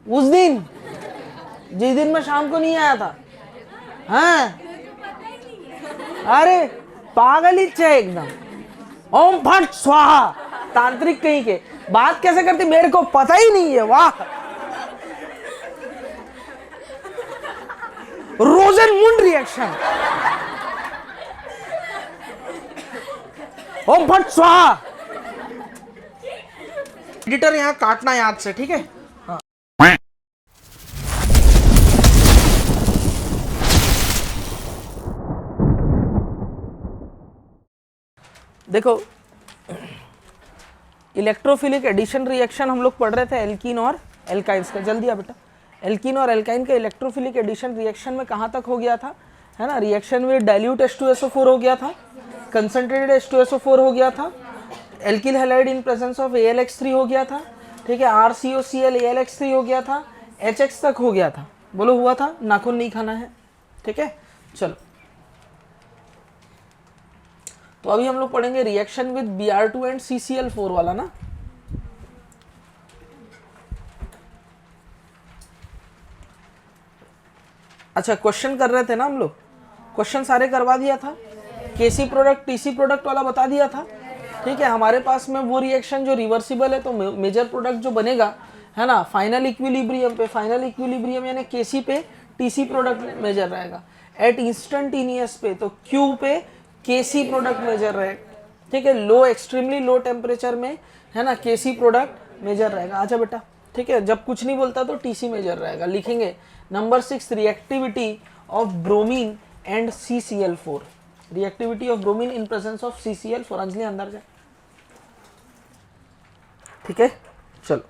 उस दिन जिस दिन मैं शाम को नहीं आया था। हाँ अरे पागल ही है एकदम। ओम फट स्वाहा, तांत्रिक कहीं के, बात कैसे करती मेरे को पता ही नहीं है। वाह, रोजनमुंड रिएक्शन। ओम फट स्वाहा। एडिटर यहां काटना याद से, ठीक है। हाँ। देखो इलेक्ट्रोफिलिक एडिशन रिएक्शन हम लोग पढ़ रहे थे एल्कीन और एल्काइंस का। जल्दी आ बेटा, एल्कीन और एल्काइन का इलेक्ट्रोफिलिक एडिशन रिएक्शन में कहाँ तक हो गया था, है ना। रिएक्शन में डाइल्यूट H2SO4 हो गया था, कंसंट्रेटेड H2SO4 हो गया था, alkyl halide in presence of AlX3 हो गया था, ठीक है। RCOCl AlX3 हो गया था, HX तक हो गया था। बोलो हुआ था, नाखून नहीं खाना है, ठीक है। चलो तो अभी हम लोग पढ़ेंगे reaction with Br2 and CCl4 वाला ना। अच्छा क्वेश्चन कर रहे थे ना हम लोग, क्वेश्चन सारे करवा दिया था। केसी प्रोडक्ट टीसी प्रोडक्ट वाला बता दिया था, ठीक है। हमारे पास में वो रिएक्शन जो रिवर्सिबल है, तो मेजर प्रोडक्ट जो बनेगा, है ना, फाइनल इक्विलिब्रियम पे, फाइनल इक्विलिब्रियम यानी केसी पे टीसी प्रोडक्ट मेजर रहेगा। एट इंस्टेंटेनियस पे तो क्यू पे केसी प्रोडक्ट मेजर रहेगा, ठीक है। लो, एक्सट्रीमली लो टेम्परेचर में, है ना, केसी प्रोडक्ट मेजर रहेगा। अच्छा बेटा, ठीक है। जब कुछ नहीं बोलता तो टीसी मेजर रहेगा। लिखेंगे number 6 reactivity of bromine and CCl4। Reactivity of bromine in presence of CCl4। Anjali अंदर जाए, ठीक है। चलो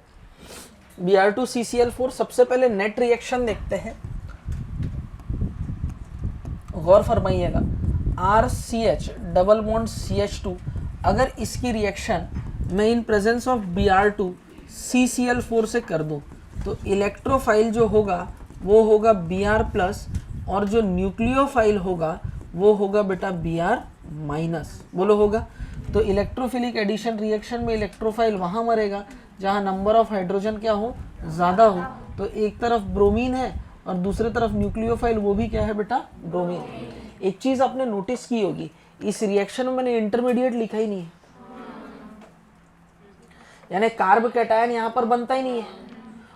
Br2 CCl4, सबसे पहले नेट रिएक्शन देखते हैं, गौर फरमाइएगा। RCH डबल बॉन्ड CH2, अगर इसकी रिएक्शन मैं in presence of Br2 CCl4 से कर दूं तो इलेक्ट्रोफाइल जो होगा वो होगा Br+, और जो न्यूक्लियोफाइल होगा वो होगा बेटा Br-। बोलो होगा। तो इलेक्ट्रोफिलिक एडिशन रिएक्शन में इलेक्ट्रोफाइल वहाँ मरेगा जहाँ नंबर ऑफ हाइड्रोजन क्या हो, ज़्यादा हो। तो एक तरफ ब्रोमीन है और दूसरी तरफ न्यूक्लियोफाइल, वो भी क्या है बेटा, ब्रोमीन। एक चीज़ आपने नोटिस की होगी, इस रिएक्शन में मैंने इंटरमीडिएट लिखा ही नहीं है, यानी कार्ब कैटायन यहाँ पर बनता ही नहीं है।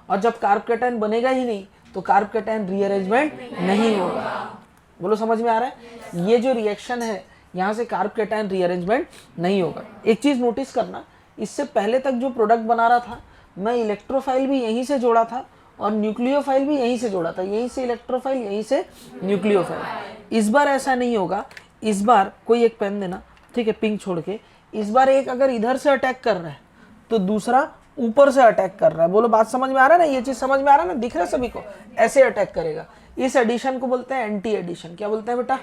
और जब कार्ब कैटायन बनेगा ही नहीं तो कार्ब कैटायन रीअरेंजमेंट नहीं होगा। बोलो समझ में आ रहा है। ये जो रिएक्शन है यहाँ से कार्ब कैटायन रीअरेंजमेंट नहीं होगा। एक चीज़ नोटिस करना, इससे पहले तक जो प्रोडक्ट बना रहा था मैं इलेक्ट्रोफाइल भी यहीं से जोड़ा था और न्यूक्लियोफाइल भी यहीं से जोड़ा था, यहीं से इलेक्ट्रोफाइल यहीं से न्यूक्लियोफाइल। इस बार ऐसा नहीं होगा। इस बार कोई एक पेन देना, ठीक है, पिंक छोड़ के। इस बार एक अगर इधर से अटैक कर रहा है तो दूसरा ऊपर से अटैक कर रहा है। बोलो बात समझ में आ रहा है ना, ये चीज समझ में आ रहा है ना, दिख रहा है सभी को, ऐसे अटैक करेगा। इस एडिशन को बोलते हैं एंटी एडिशन। क्या बोलते हैं बेटा,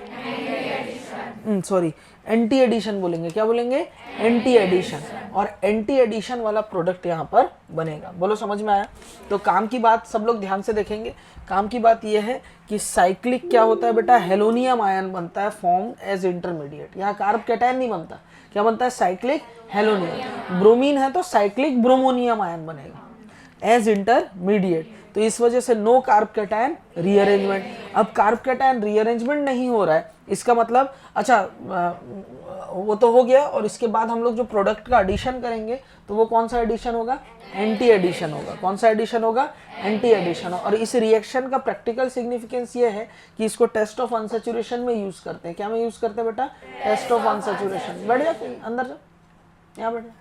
सॉरी, एंटी एडिशन बोलेंगे। क्या बोलेंगे, एंटी एडिशन। और एंटी एडिशन वाला प्रोडक्ट यहाँ पर बनेगा। बोलो समझ में आया। तो काम की बात सब लोग ध्यान से देखेंगे। काम की बात यह है कि साइक्लिक क्या होता है बेटा, हेलोनियम आयन बनता है फॉर्म एज इंटरमीडिएट। यहाँ कार्ब कैटायन नहीं बनता, क्या बनता है, साइक्लिक हेलोनियम। ब्रोमीन है तो साइक्लिक ब्रोमोनियम आयन बनेगा एज इंटरमीडिएट। तो इस वजह से नो कार्ब कैटायन रीअरेंजमेंट। अब कार्ब कैटायन रीअरेंजमेंट नहीं हो रहा है, इसका मतलब, अच्छा वो तो हो गया। और इसके बाद हम लोग जो प्रोडक्ट का एडिशन करेंगे तो वो कौन सा एडिशन होगा, एंटी एडिशन होगा। कौन सा एडिशन होगा, एंटी एडिशन। और इस रिएक्शन का प्रैक्टिकल सिग्निफिकेंस ये है कि इसको टेस्ट ऑफ अनसैचुरेशन में यूज करते हैं। क्या में यूज करते हैं बेटा, टेस्ट ऑफ अनसैचुरेशन। बैठ जाओ अंदर जाओ, यहाँ बैठ जाओ।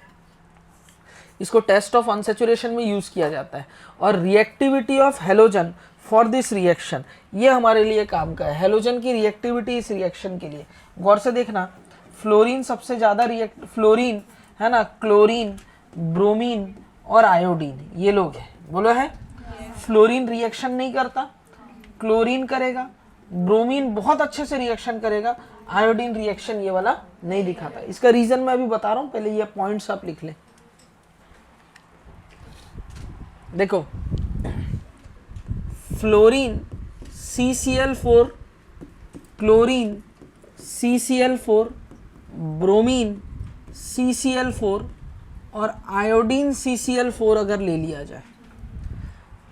इसको टेस्ट ऑफ अनसैचुरेशन में यूज किया जाता है। और reactivity of halogen for this reaction, ये हमारे लिए काम का है। हेलोजन की रिएक्टिविटी इस रिएक्शन के लिए गौर से देखना। फ्लोरीन सबसे ज्यादा रिएक्ट, फ्लोरीन है ना, क्लोरीन, ब्रोमीन और आयोडीन, ये लोग हैं। बोलो है। फ्लोरीन रिएक्शन नहीं करता, क्लोरीन करेगा, ब्रोमीन बहुत अच्छे से रिएक्शन करेगा, आयोडीन रिएक्शन ये वाला नहीं दिखाता। इसका रीजन मैं अभी बता रहा हूं, पहले ये पॉइंट्स आप लिख लें। देखो fluorine CCl4, chlorine CCl4, bromine CCl4 और आयोडीन CCl4 अगर ले लिया जाए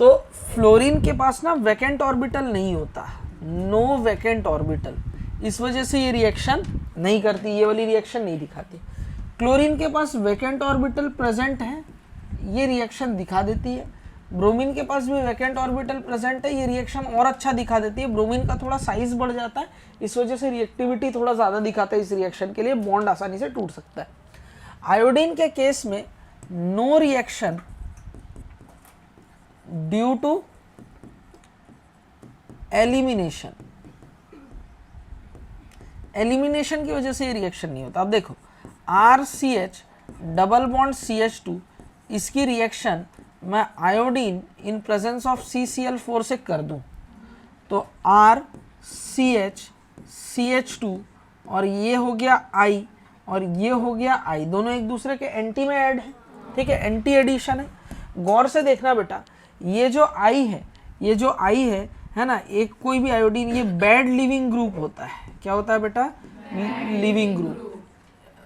तो फ्लोरीन के पास ना वैकेंट ऑर्बिटल नहीं होता, नो वैकेंट ऑर्बिटल, इस वजह से ये रिएक्शन नहीं करती, ये वाली रिएक्शन नहीं दिखाती। क्लोरीन के पास वैकेंट ऑर्बिटल प्रेजेंट है, ये रिएक्शन दिखा देती है। ब्रोमीन के पास भी वैकेंट ऑर्बिटल प्रेजेंट है, ये रिएक्शन और अच्छा दिखा देती है। ब्रोमीन का थोड़ा साइज बढ़ जाता है, इस वजह से रिएक्टिविटी थोड़ा ज़्यादा दिखाता है इस रिएक्शन के लिए, बॉन्ड आसानी से टूट सकता है। आयोडीन के केस में no reaction due to elimination, elimination की वजह से ये रिएक्शन नहीं होता। अब देखो RCH डबल बॉन्ड CH2, इसकी रिएक्शन मैं iodine in presence of CCl4 से कर दूं तो RCH CH2 और ये हो गया I और ये हो गया I, दोनों एक दूसरे के एंटी में ऐड है, ठीक है, एंटी एडिशन है। गौर से देखना बेटा, ये जो I है, ये जो I है ना, एक कोई भी आयोडीन ये बैड लिविंग ग्रुप होता है। क्या होता है बेटा? लिविंग ग्रुप,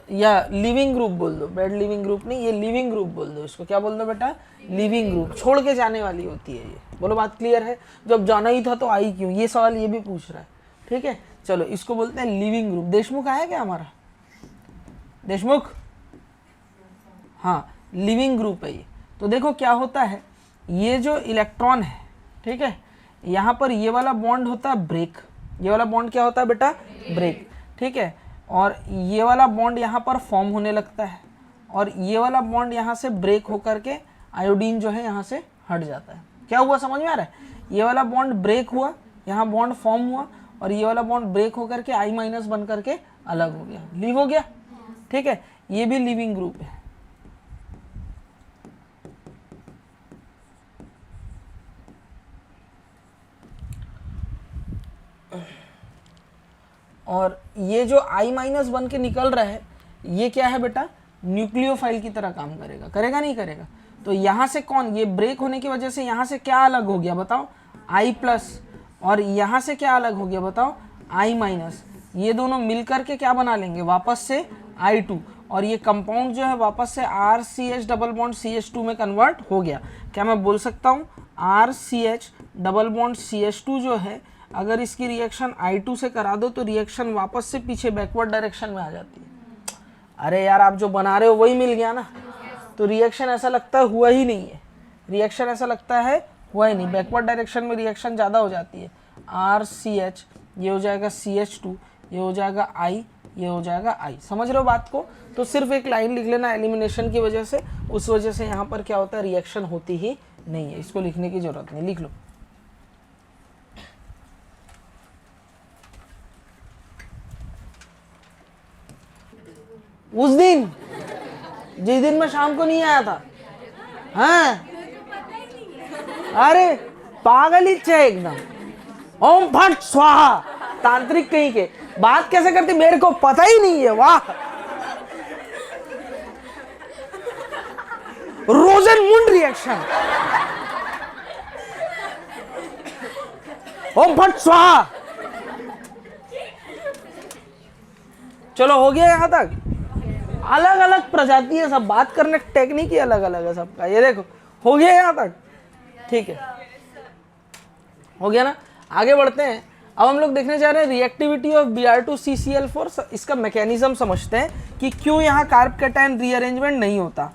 या लिविंग ग्रुप बोल दो, बैड लिविंग ग्रुप नहीं, ये लिविंग ग्रुप बोल दो इसको। क्या बोल दो बेटा? लिविंग ग्रुप, छोड़ के जाने वाली होती है ये। बोलो बात क्लियर है? जब जाना ही था तो आई क्यों, ये सवाल ये भी पूछ रहा है, ठीक है। चलो इसको बोलते हैं लिविंग ग्रुप। देशमुख आया क्या हमारा? देशमुख, हाँ, लिविंग ग्रुप है ये। तो देखो क्या होता है, ये जो इलेक्ट्रॉन है, ठीक है, यहाँ पर ये वाला बॉन्ड होता है ब्रेक, ये वाला बॉन्ड क्या होता है बेटा? ब्रेक, ठीक है। और ये वाला बॉन्ड यहाँ पर फॉर्म होने लगता है और ये वाला बॉन्ड यहाँ से ब्रेक होकर के आयोडीन जो है यहाँ से हट जाता है। क्या हुआ, समझ में आ रहा है? ये वाला बॉन्ड ब्रेक हुआ, यहाँ बॉन्ड फॉर्म हुआ और ये वाला बॉन्ड ब्रेक होकर के I- बन करके अलग हो गया, लीव हो गया, ठीक है। ये भी लिविंग ग्रुप है। और ये जो I- बन के निकल रहा है, ये क्या है बेटा? न्यूक्लियोफाइल की तरह काम करेगा, करेगा नहीं करेगा? तो यहाँ से कौन, ये ब्रेक होने की वजह से यहाँ से क्या अलग हो गया बताओ? I+, और यहाँ से क्या अलग हो गया बताओ? I-। ये दोनों मिलकर के क्या बना लेंगे वापस से? I2, और ये कंपाउंड जो है वापस से RCH डबल बॉन्ड CH2 में कन्वर्ट हो गया। क्या मैं बोल सकता हूँ RCH डबल बॉन्ड CH2 जो है, अगर इसकी रिएक्शन I2 से करा दो तो रिएक्शन वापस से पीछे बैकवर्ड डायरेक्शन में आ जाती है। अरे यार, आप जो बना रहे हो वही मिल गया ना, तो रिएक्शन ऐसा लगता है हुआ ही नहीं है, रिएक्शन ऐसा लगता है हुआ ही नहीं, बैकवर्ड डायरेक्शन में रिएक्शन ज़्यादा हो जाती है। RCH, ये हो जाएगा CH2, ये हो जाएगा I, ये हो जाएगा I। समझ रहे हो बात को? तो सिर्फ एक लाइन लिख लेना एलिमिनेशन की वजह से, उस वजह से यहाँ पर क्या होता है, रिएक्शन होती ही नहीं है। इसको लिखने की जरूरत नहीं, लिख लो। उस दिन, जिस दिन मैं शाम को नहीं आया था, हाँ, अरे पागल ही है एकदम। ओम फट स्वाहा, तांत्रिक कहीं के, बात कैसे करती मेरे को पता ही नहीं है। वाह, रोजेनमुंड रिएक्शन। ओम फट स्वाहा। चलो हो गया यहां तक। अलग अलग प्रजाति है सब, बात करने टेक्निक ही अलग अलग है सबका। ये देखो हो गया यहाँ तक, ठीक है, हो गया ना। आगे बढ़ते हैं। अब हम लोग देखने जा रहे हैं रिएक्टिविटी ऑफ Br2CCl4। इसका मैकेनिज्म समझते हैं कि क्यों यहाँ कार्ब कैटायन रीअरेंजमेंट नहीं होता।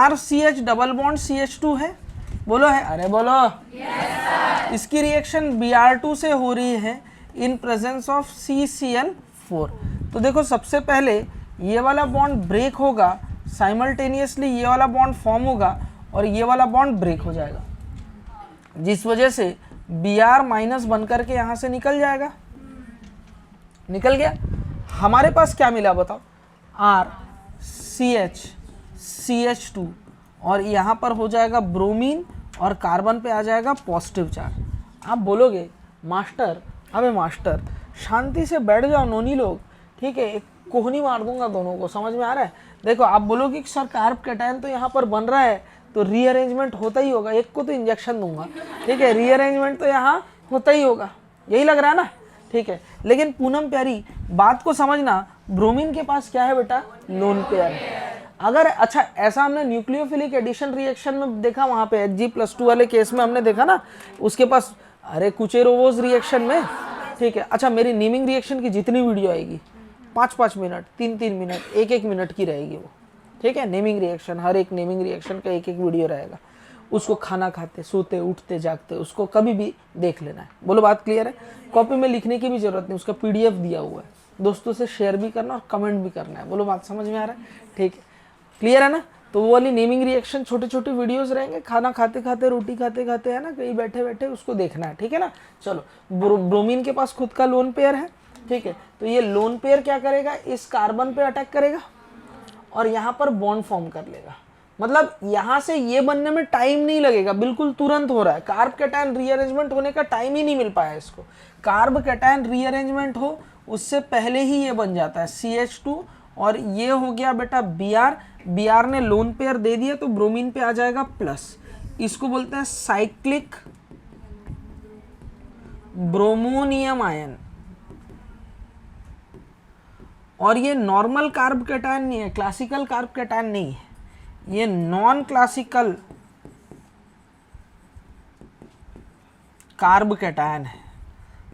RCH डबल बॉन्ड CH2 है, बोलो है, अरे बोलो yes, इसकी रिएक्शन Br2 से हो रही है इन प्रेजेंस ऑफ CCl4। तो देखो सबसे पहले ये वाला बॉन्ड ब्रेक होगा, साइमल्टेनियसली ये वाला बॉन्ड फॉर्म होगा और ये वाला बॉन्ड ब्रेक हो जाएगा, जिस वजह से Br- बनकर के यहाँ से निकल जाएगा। निकल गया। हमारे पास क्या मिला बताओ? RCH CH2 और यहाँ पर हो जाएगा ब्रोमीन और कार्बन पे आ जाएगा पॉजिटिव चार्ज। आप बोलोगे मास्टर, अबे मास्टर शांति से बैठ जाओ नोनी लोग, ठीक है, एक कोहनी मार दूंगा दोनों को, समझ में आ रहा है? देखो आप बोलोगे कि सर कार्ब कैटायन तो यहाँ पर बन रहा है तो रीअरेंजमेंट होता ही होगा, एक को तो इंजेक्शन दूंगा, ठीक है, रीअरेंजमेंट तो यहाँ होता ही होगा, यही लग रहा है ना, ठीक है। लेकिन पूनम प्यारी बात को समझना, ब्रोमीन के पास क्या है बेटा? लोन पेयर है। अगर अच्छा ऐसा हमने न्यूक्लियोफिलिक एडिशन रिएक्शन में देखा, वहां पे Hg+2 वाले केस में हमने देखा ना, उसके पास अरे कुचेरोवोज रिएक्शन में, ठीक है। अच्छा मेरी नीमिंग रिएक्शन की जितनी वीडियो आएगी 5-5 मिनट 3-3 मिनट 1-1 मिनट की रहेगी वो, ठीक है। नेमिंग रिएक्शन, हर एक नेमिंग रिएक्शन का 1-1 वीडियो रहेगा, उसको खाना खाते सोते उठते जागते उसको कभी भी देख लेना है। बोलो बात क्लियर है? कॉपी में लिखने की भी जरूरत नहीं, उसका PDF दिया हुआ है, दोस्तों से शेयर भी करना और कमेंट भी करना है। बोलो बात समझ में आ रहा है? ठीक है, क्लियर है ना? तो वो वाली नेमिंग रिएक्शन छोटे छोटे वीडियोस रहेंगे, खाना खाते खाते रोटी खाते खाते, है ना, कहीं बैठे बैठे उसको देखना है, ठीक है ना। चलो ब्रोमीन के पास खुद का लोन पेयर है, ठीक है। तो ये लोन पेयर क्या करेगा, इस कार्बन पे अटैक करेगा और यहाँ पर बॉन्ड फॉर्म कर लेगा। मतलब यहाँ से ये बनने में टाइम नहीं लगेगा, बिल्कुल तुरंत हो रहा है। कार्ब कैटायन रीअरेंजमेंट होने का टाइम ही नहीं मिल पाया इसको। कार्ब कैटायन रीअरेंजमेंट हो उससे पहले ही ये बन जाता है CH2 और ये हो गया बेटा Br ने लोन पेयर दे दिया तो ब्रोमीन पे आ जाएगा प्लस। इसको बोलते हैं साइक्लिक ब्रोमोनियम आयन। और ये नॉर्मल कार्ब कैटायन नहीं है, क्लासिकल कार्ब कैटायन नहीं है, ये नॉन क्लासिकल कार्ब कैटायन है।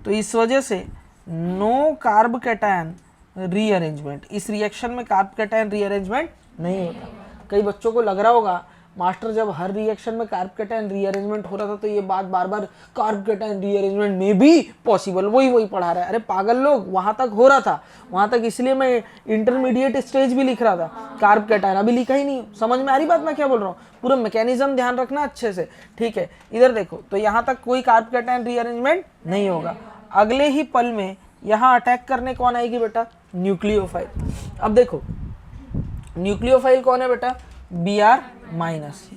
तो इस वजह से नो कार्ब कैटायन रीअरेंजमेंट, इस रिएक्शन में कार्ब कैटायन रीअरेंजमेंट नहीं होता। कई बच्चों को लग रहा होगा मास्टर जब हर रिएक्शन में कार्ब कैटायन रीअरेंजमेंट हो रहा था तो ये बात बार बार कार्ब कैटायन रीअरेंजमेंट में भी पॉसिबल, वही पढ़ा रहा है। अरे पागल लोग, वहां तक हो रहा था, वहां तक इसलिए मैं इंटरमीडिएट स्टेज भी लिख रहा था, कार्ब कैटायन अभी लिखा ही नहीं। समझ में आ रही बात मैं क्या बोल रहा हूँ? पूरा मैकेनिज्म ध्यान रखना अच्छे से, ठीक है। इधर देखो, तो यहाँ तक कोई कार्ब कैटायन रीअरेंजमेंट नहीं होगा। अगले ही पल में यहाँ अटैक करने कौन आएगी बेटा? न्यूक्लियोफाइल। अब देखो न्यूक्लियोफाइल कौन है बेटा? Br-,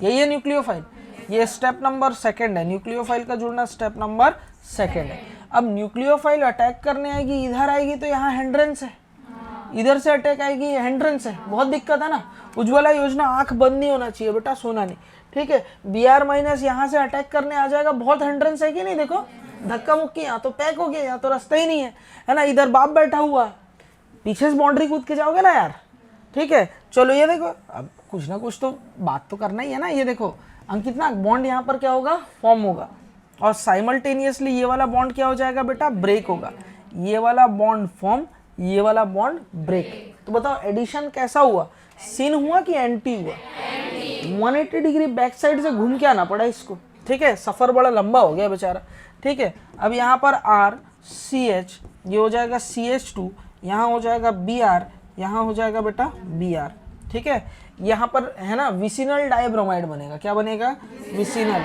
यही है न्यूक्लियोफाइल। ये स्टेप नंबर 2 है, न्यूक्लियोफाइल का जुड़ना स्टेप नंबर 2 है। अब न्यूक्लियोफाइल अटैक करने आएगी, इधर आएगी तो यहाँ हिंड्रेंस है, इधर से अटैक आएगी, हिंड्रेंस है, बहुत दिक्कत है ना। उज्ज्वला योजना आंख बंद नहीं होना चाहिए बेटा, सोना नहीं, ठीक है। Br- यहाँ से अटैक करने आ जाएगा, बहुत हिंड्रेंस है कि नहीं? देखो धक्का मुक्की, यहाँ तो पैक हो गया, यहाँ तो रास्ता ही नहीं है ना। इधर बाप बैठा हुआ, पीछे से बाउंड्री कूद के जाओगे ना यार, ठीक है। चलो ये देखो, अब कुछ ना कुछ तो बात तो करना ही है ना। ये देखो अंकित ना, बॉन्ड यहाँ पर क्या होगा? फॉर्म होगा और साइमल्टेनियसली ये वाला बॉन्ड क्या हो जाएगा बेटा? ब्रेक होगा। ये वाला बॉन्ड फॉर्म, ये वाला बॉन्ड ब्रेक। तो बताओ एडिशन कैसा हुआ? सिन हुआ कि एंटी हुआ? 180 डिग्री बैक साइड से घूम के आना पड़ा इसको, ठीक है। सफर बड़ा लंबा हो गया बेचारा, ठीक है। अब यहाँ पर RCH, ये हो जाएगा CH2, यहाँ हो जाएगा Br, यहाँ हो जाएगा बेटा Br, ठीक है। यहाँ पर है ना विसिनल डाइब्रोमाइड बनेगा। क्या बनेगा? विसिनल।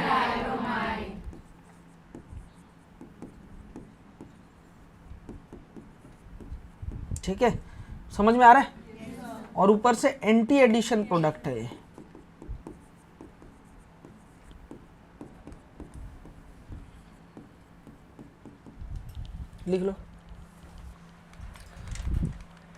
ठीक है, समझ में आ रहा है? और ऊपर से एंटी एडिशन प्रोडक्ट है ये। लिख लो।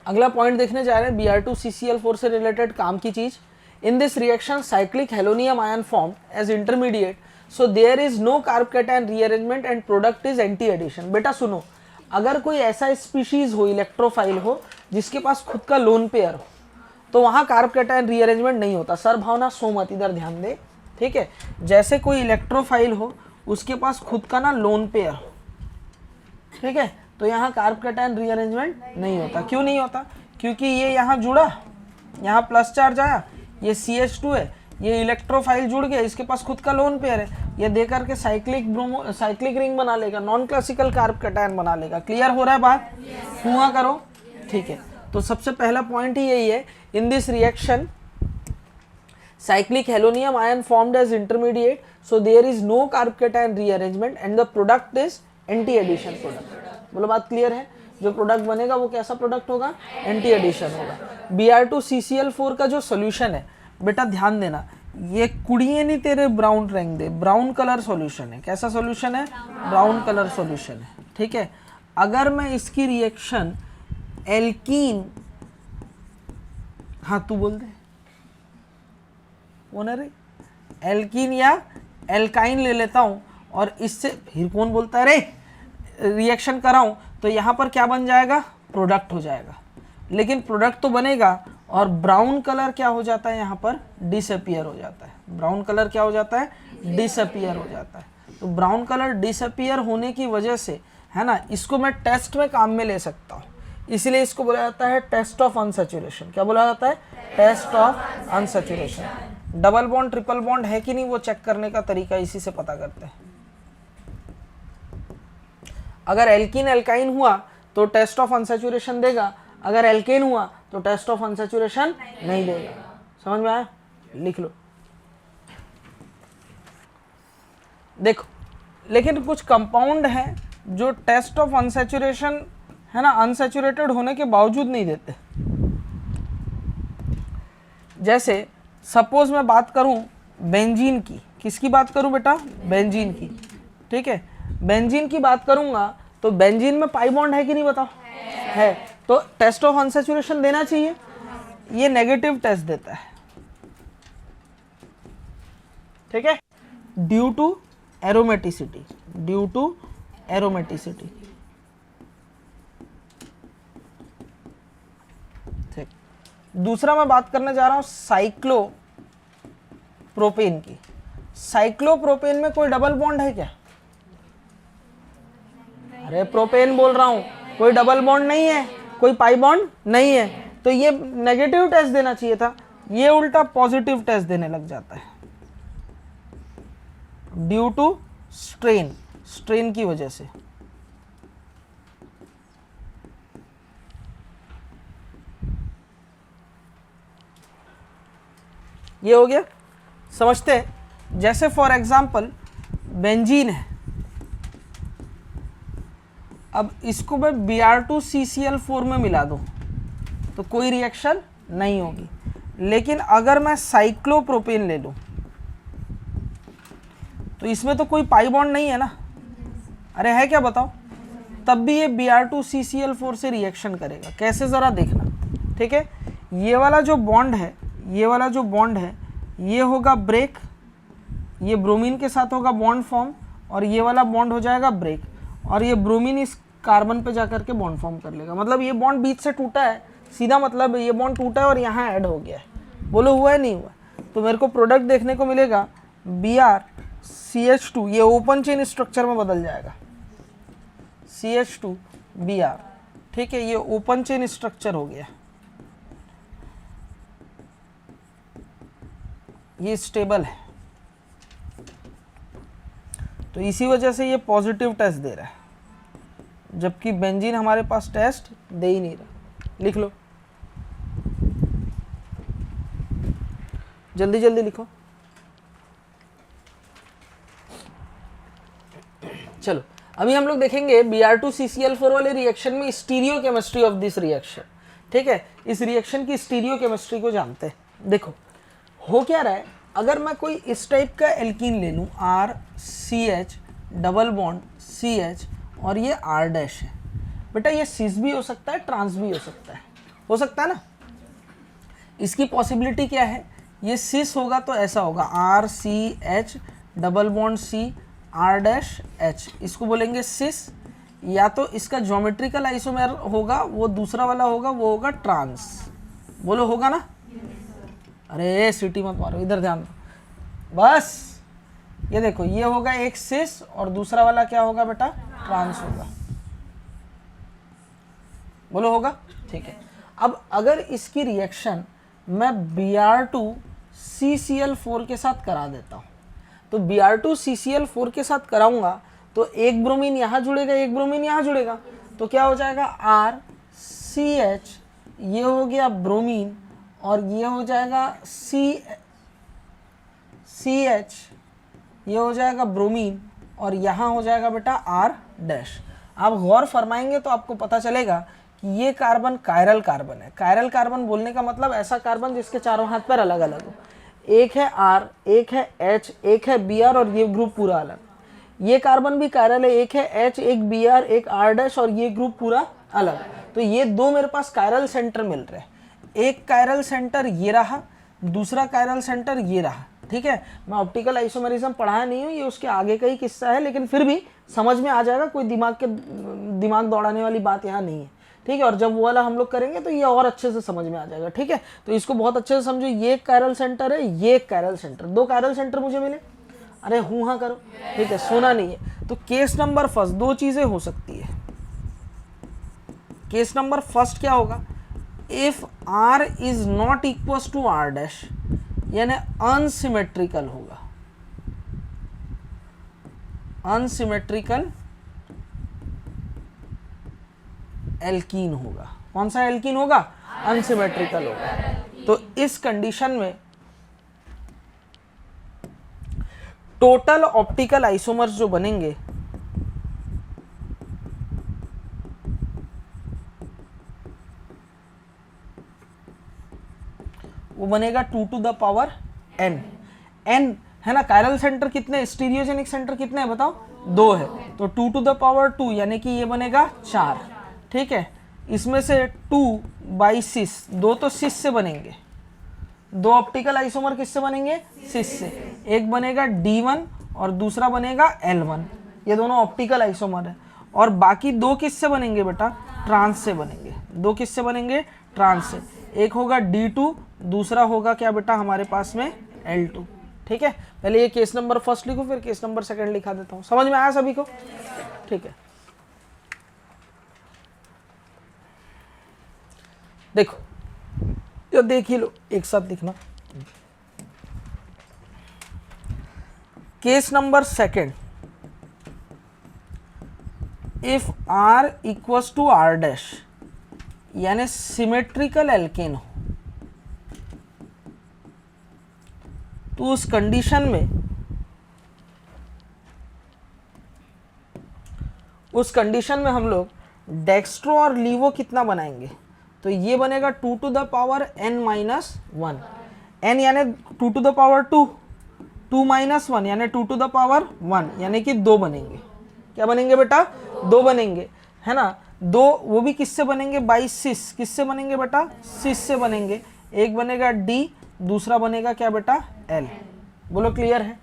अगला पॉइंट देखने जा रहे हैं Br2CCl4 से रिलेटेड काम की चीज। In this reaction cyclic halonium ion form as intermediate, so there is no carbocation rearrangement and product is anti addition. बेटा सुनो, अगर कोई ऐसा स्पीशीज हो, इलेक्ट्रोफाइल हो, जिसके पास खुद का लोन पेयर हो, तो वहां कार्ब कैटायन रीअरेंजमेंट नहीं होता। सर भावना सो मत, इधर ध्यान दे, ठीक है। जैसे कोई इलेक्ट्रोफाइल हो, उसके पास खुद का ना लोन पेयर हो, ठीक है, तो यहाँ कार्ब कैटायन रीअरेंजमेंट नहीं होता। क्यों नहीं होता? क्योंकि ये यहाँ जुड़ा, यहाँ प्लस चार्ज आया, ये CH2 है, ये इलेक्ट्रोफाइल जुड़ गया, इसके पास खुद का लोन पेयर है, ये दे करके साइक्लिक रिंग बना लेगा, नॉन क्लासिकल कार्ब कैटायन बना लेगा। क्लियर हो रहा है बात? हुआ करो, ठीक है। तो सबसे पहला पॉइंट ही यही है, इन this reaction cyclic helonium ion formed as intermediate, so there is no carb cation rearrangement and the product is anti addition product। बोलो बात क्लियर है? जो प्रोडक्ट बनेगा वो कैसा प्रोडक्ट होगा? एंटी एडिशन होगा। Br2CCl4 का जो सोल्यूशन है बेटा ध्यान देना, ये कुड़िए नहीं तेरे ब्राउन रंग दे, ब्राउन कलर सॉल्यूशन है। कैसा सॉल्यूशन है? ब्राउन कलर सॉल्यूशन है, ठीक है। अगर मैं इसकी रिएक्शन एल्कीन, हाँ तू बोल दे, रे एल्कीन या एल्काइन ले लेता हूं और इससे, फिर कौन बोलता है रे रिएक्शन कराऊं, तो यहां पर क्या बन जाएगा? प्रोडक्ट हो जाएगा। लेकिन प्रोडक्ट तो बनेगा, और ब्राउन कलर क्या हो जाता है यहाँ पर, डिसअपियर हो जाता है। ब्राउन कलर क्या हो जाता है, डिसअपियर हो जाता है। तो ब्राउन कलर डिसअपियर होने की वजह से, है ना, इसको मैं टेस्ट में काम में ले सकता हूँ, इसलिए इसको बोला जाता है टेस्ट ऑफ अनसैचुरेशन। क्या बोला जाता है, test of unsaturation. Double bond triple bond है कि नहीं वो चेक करने का तरीका इसी से पता करते हैं। अगर एल्कीन एल्काइन हुआ तो टेस्ट ऑफ अनसैचुरेशन देगा, अगर एल्केन हुआ तो टेस्ट ऑफ अनसैचुरेशन नहीं देगा। समझ में आया, लिख लो। देखो, लेकिन कुछ कंपाउंड हैं जो टेस्ट ऑफ अनसैचुरेशन, है ना, अनसैचुरेटेड होने के बावजूद नहीं देते। जैसे सपोज मैं बात करूं बेंजीन की, किसकी बात करूं बेटा, बेंजीन की, ठीक है। बेंजीन की बात करूंगा तो बेंजीन में पाई बॉन्ड है कि नहीं बताओ, है। तो टेस्ट ऑफ अनसैचुरेशन देना चाहिए, ये नेगेटिव टेस्ट देता है, ठीक है, due to aromaticity, due to aromaticity. ठीक, दूसरा मैं बात करने जा रहा हूं साइक्लोप्रोपेन की। साइक्लोप्रोपेन में कोई डबल बॉन्ड है क्या, अरे प्रोपेन बोल रहा हूं, कोई डबल बॉन्ड नहीं है, कोई पाई बॉन्ड नहीं है, तो ये नेगेटिव टेस्ट देना चाहिए था, ये उल्टा पॉजिटिव टेस्ट देने लग जाता है, ड्यू टू स्ट्रेन, स्ट्रेन की वजह से। ये हो गया, समझते हैं। जैसे फॉर एग्जांपल बेंजीन है, अब इसको मैं Br2CCl4 में मिला दूं तो कोई रिएक्शन नहीं होगी, लेकिन अगर मैं साइक्लोप्रोपेन ले लूं तो इसमें तो कोई पाई बॉन्ड नहीं है ना, अरे है क्या बताओ, तब भी ये Br2CCl4 से रिएक्शन करेगा। कैसे ज़रा देखना, ठीक है। ये वाला जो बॉन्ड है, ये वाला जो बॉन्ड है, ये होगा ब्रेक, ये ब्रोमीन के साथ होगा बॉन्ड फॉर्म, और ये वाला बॉन्ड हो जाएगा ब्रेक, और ये ब्रोमीन इस कार्बन पे जाकर के बॉन्ड फॉर्म कर लेगा। मतलब ये बॉन्ड बीच से टूटा है, सीधा मतलब ये बॉन्ड टूटा है और यहाँ ऐड हो गया है। बोलो हुआ है नहीं हुआ, तो मेरे को प्रोडक्ट देखने को मिलेगा BrCH2, ये ओपन चेन स्ट्रक्चर में बदल जाएगा, CH2Br, ठीक है, ये ओपन चेन स्ट्रक्चर हो गया, ये स्टेबल है, तो इसी वजह से ये पॉजिटिव टेस्ट दे रहा है, जबकि बेंजीन हमारे पास टेस्ट दे ही नहीं रहा। लिख लो, जल्दी जल्दी लिखो। चलो अभी हम लोग देखेंगे Br2CCl4 वाले रिएक्शन में stereo chemistry of this reaction, ठीक है। इस रिएक्शन की स्टीरियो केमिस्ट्री को जानते हैं। देखो हो क्या रहा है, अगर मैं कोई इस टाइप का एल्कीन ले लूँ, RCH डबल बॉन्ड CH और ये R डैश है, बेटा ये सिस भी हो सकता है, ट्रांस भी हो सकता है ना। इसकी पॉसिबिलिटी क्या है, ये सिस होगा तो ऐसा होगा RCH double bond C R dash H, इसको बोलेंगे सिस, या तो इसका ज्योमेट्रिकल आइसोमेर होगा, वो दूसरा वाला होगा, वो होगा ट्रांस। बोलो होगा ना, अरे सीटी मत मारो, इधर ध्यान दो बस। ये देखो, ये होगा एक सिस और दूसरा वाला क्या होगा बेटा, ट्रांस होगा। बोलो होगा, ठीक है। अब अगर इसकी रिएक्शन मैं Br2CCl4 के साथ करा देता हूं, तो Br2CCl4 के साथ कराऊंगा तो एक ब्रोमीन यहां जुड़ेगा, एक ब्रोमीन यहां जुड़ेगा, तो क्या हो जाएगा RCH, ये हो गया ब्रोमीन, और ये हो जाएगा CH, ये हो जाएगा ब्रोमीन, और यहाँ हो जाएगा बेटा R डैश। आप गौर फरमाएंगे तो आपको पता चलेगा कि ये कार्बन कायरल कार्बन है। कायरल कार्बन बोलने का मतलब ऐसा कार्बन जिसके चारों हाथ पर अलग अलग हो, एक है R, एक है H, एक है Br, और ये ग्रुप पूरा अलग। ये कार्बन भी कायरल है, एक है H, एक Br, एक R डैश, और ये ग्रुप पूरा अलग। तो ये दो मेरे पास कायरल सेंटर मिल रहे हैं, एक कायरल सेंटर ये रहा, दूसरा कायरल सेंटर ये रहा, ठीक है। मैं ऑप्टिकल आइसोमेरिज्म पढ़ाया नहीं हूँ, ये उसके आगे का ही किस्सा है, लेकिन फिर भी समझ में आ जाएगा, कोई दिमाग दौड़ाने वाली बात यहाँ नहीं है। ठीक है, और जब वो वाला हम लोग करेंगे तो ये और अच्छे से समझ में आ जाएगा। ठीक है, तो इसको बहुत अच्छे से समझो। ये एक कायरल सेंटर है, ये एक कायरल सेंटर, दो कायरल सेंटर मुझे मिले। अरे हूँ हाँ करो, ठीक है, सोना नहीं है। तो केस नंबर फर्स्ट दो चीजें हो सकती है। केस नंबर फर्स्ट क्या होगा, if r is not equal to r dash, यानी अनसिमेट्रिकल होगा, अनसिमेट्रिकल एल्कीन होगा। कौन सा एल्कीन होगा, अनसिमेट्रिकल होगा। तो इस कंडीशन में टोटल ऑप्टिकल आइसोमर्स जो बनेंगे वो बनेगा 2 to the power n। n है ना, कायरल सेंटर कितने, स्टीरियोजेनिक सेंटर कितने हैं बताओ, 2 है, तो 2 टू द पावर 2 यानी कि ये बनेगा 4। ठीक है, इसमें से 2/6, दो तो 6 से बनेंगे, दो ऑप्टिकल आइसोमर किससे बनेंगे, 6 से। एक बनेगा D1 और दूसरा बनेगा L1, ये दोनों ऑप्टिकल आइसोमर है। और बाकी दो किससे बनेंगे बेटा, ट्रांस से बनेंगे। दो किससे बनेंगे, ट्रांस से। एक होगा D2, दूसरा होगा क्या बेटा हमारे पास में L2। ठीक है, पहले ये केस नंबर फर्स्ट लिखो, फिर केस नंबर सेकंड लिखा देता हूँ। समझ में आया सभी को, ठीक है। देखो ये देख ही लो, एक साथ लिखना। Case number second, if r equals to r dash, यानी सिमेट्रिकल एल्केन हो, तो उस कंडीशन में हम लोग डेक्स्ट्रो और लीवो कितना बनाएंगे, तो ये बनेगा 2 to the power n-1। n यानी 2 टू द पावर 2, 2 - 1 यानी 2 टू द पावर 1, यानी कि 2 बनेंगे। क्या बनेंगे बेटा, 2 बनेंगे, है ना। 2 वो भी किससे बनेंगे, बाई 6, किससे बनेंगे बेटा, 6 से बनेंगे। एक बनेगा D, दूसरा बनेगा क्या बेटा, L। बोलो क्लियर है,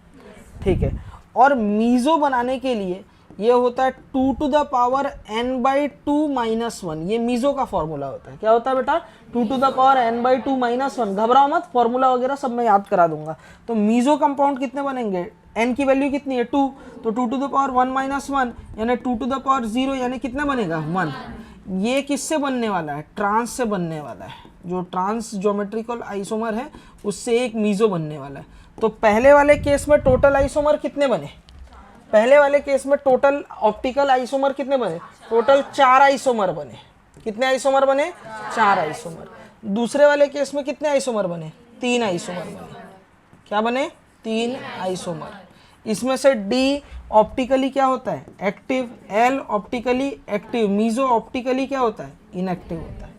ठीक है। और मीजो बनाने के लिए ये होता है 2 टू द पावर n/2 - 1, ये मीजो का फॉर्मूला होता है। क्या होता है बेटा, 2 टू द पावर n/2 - 1। घबराओ मत, फॉर्मूला वगैरह सब मैं याद करा दूंगा। तो मीजो कंपाउंड कितने बनेंगे, n की वैल्यू कितनी है 2, तो 2 टू द पावर 1 - 1 यानी 2 टू द पावर 0, यानी कितना बनेगा 1। ये किससे बनने वाला है, ट्रांस से बनने वाला है। जो ट्रांस ज्योमेट्रिकल आइसोमर है उससे एक मीजो बनने वाला है। तो पहले वाले केस में टोटल आइसोमर कितने बने, पहले वाले केस में टोटल ऑप्टिकल आइसोमर कितने बने, टोटल 4 आइसोमर बने। कितने आइसोमर बने, 4 आइसोमर। दूसरे वाले केस में कितने आइसोमर बने, 3 आइसोमर बने। क्या बने, 3 आइसोमर। इसमें से D ऑप्टिकली क्या होता है, active, L optically active, meso optically क्या होता है, इनएक्टिव होता है।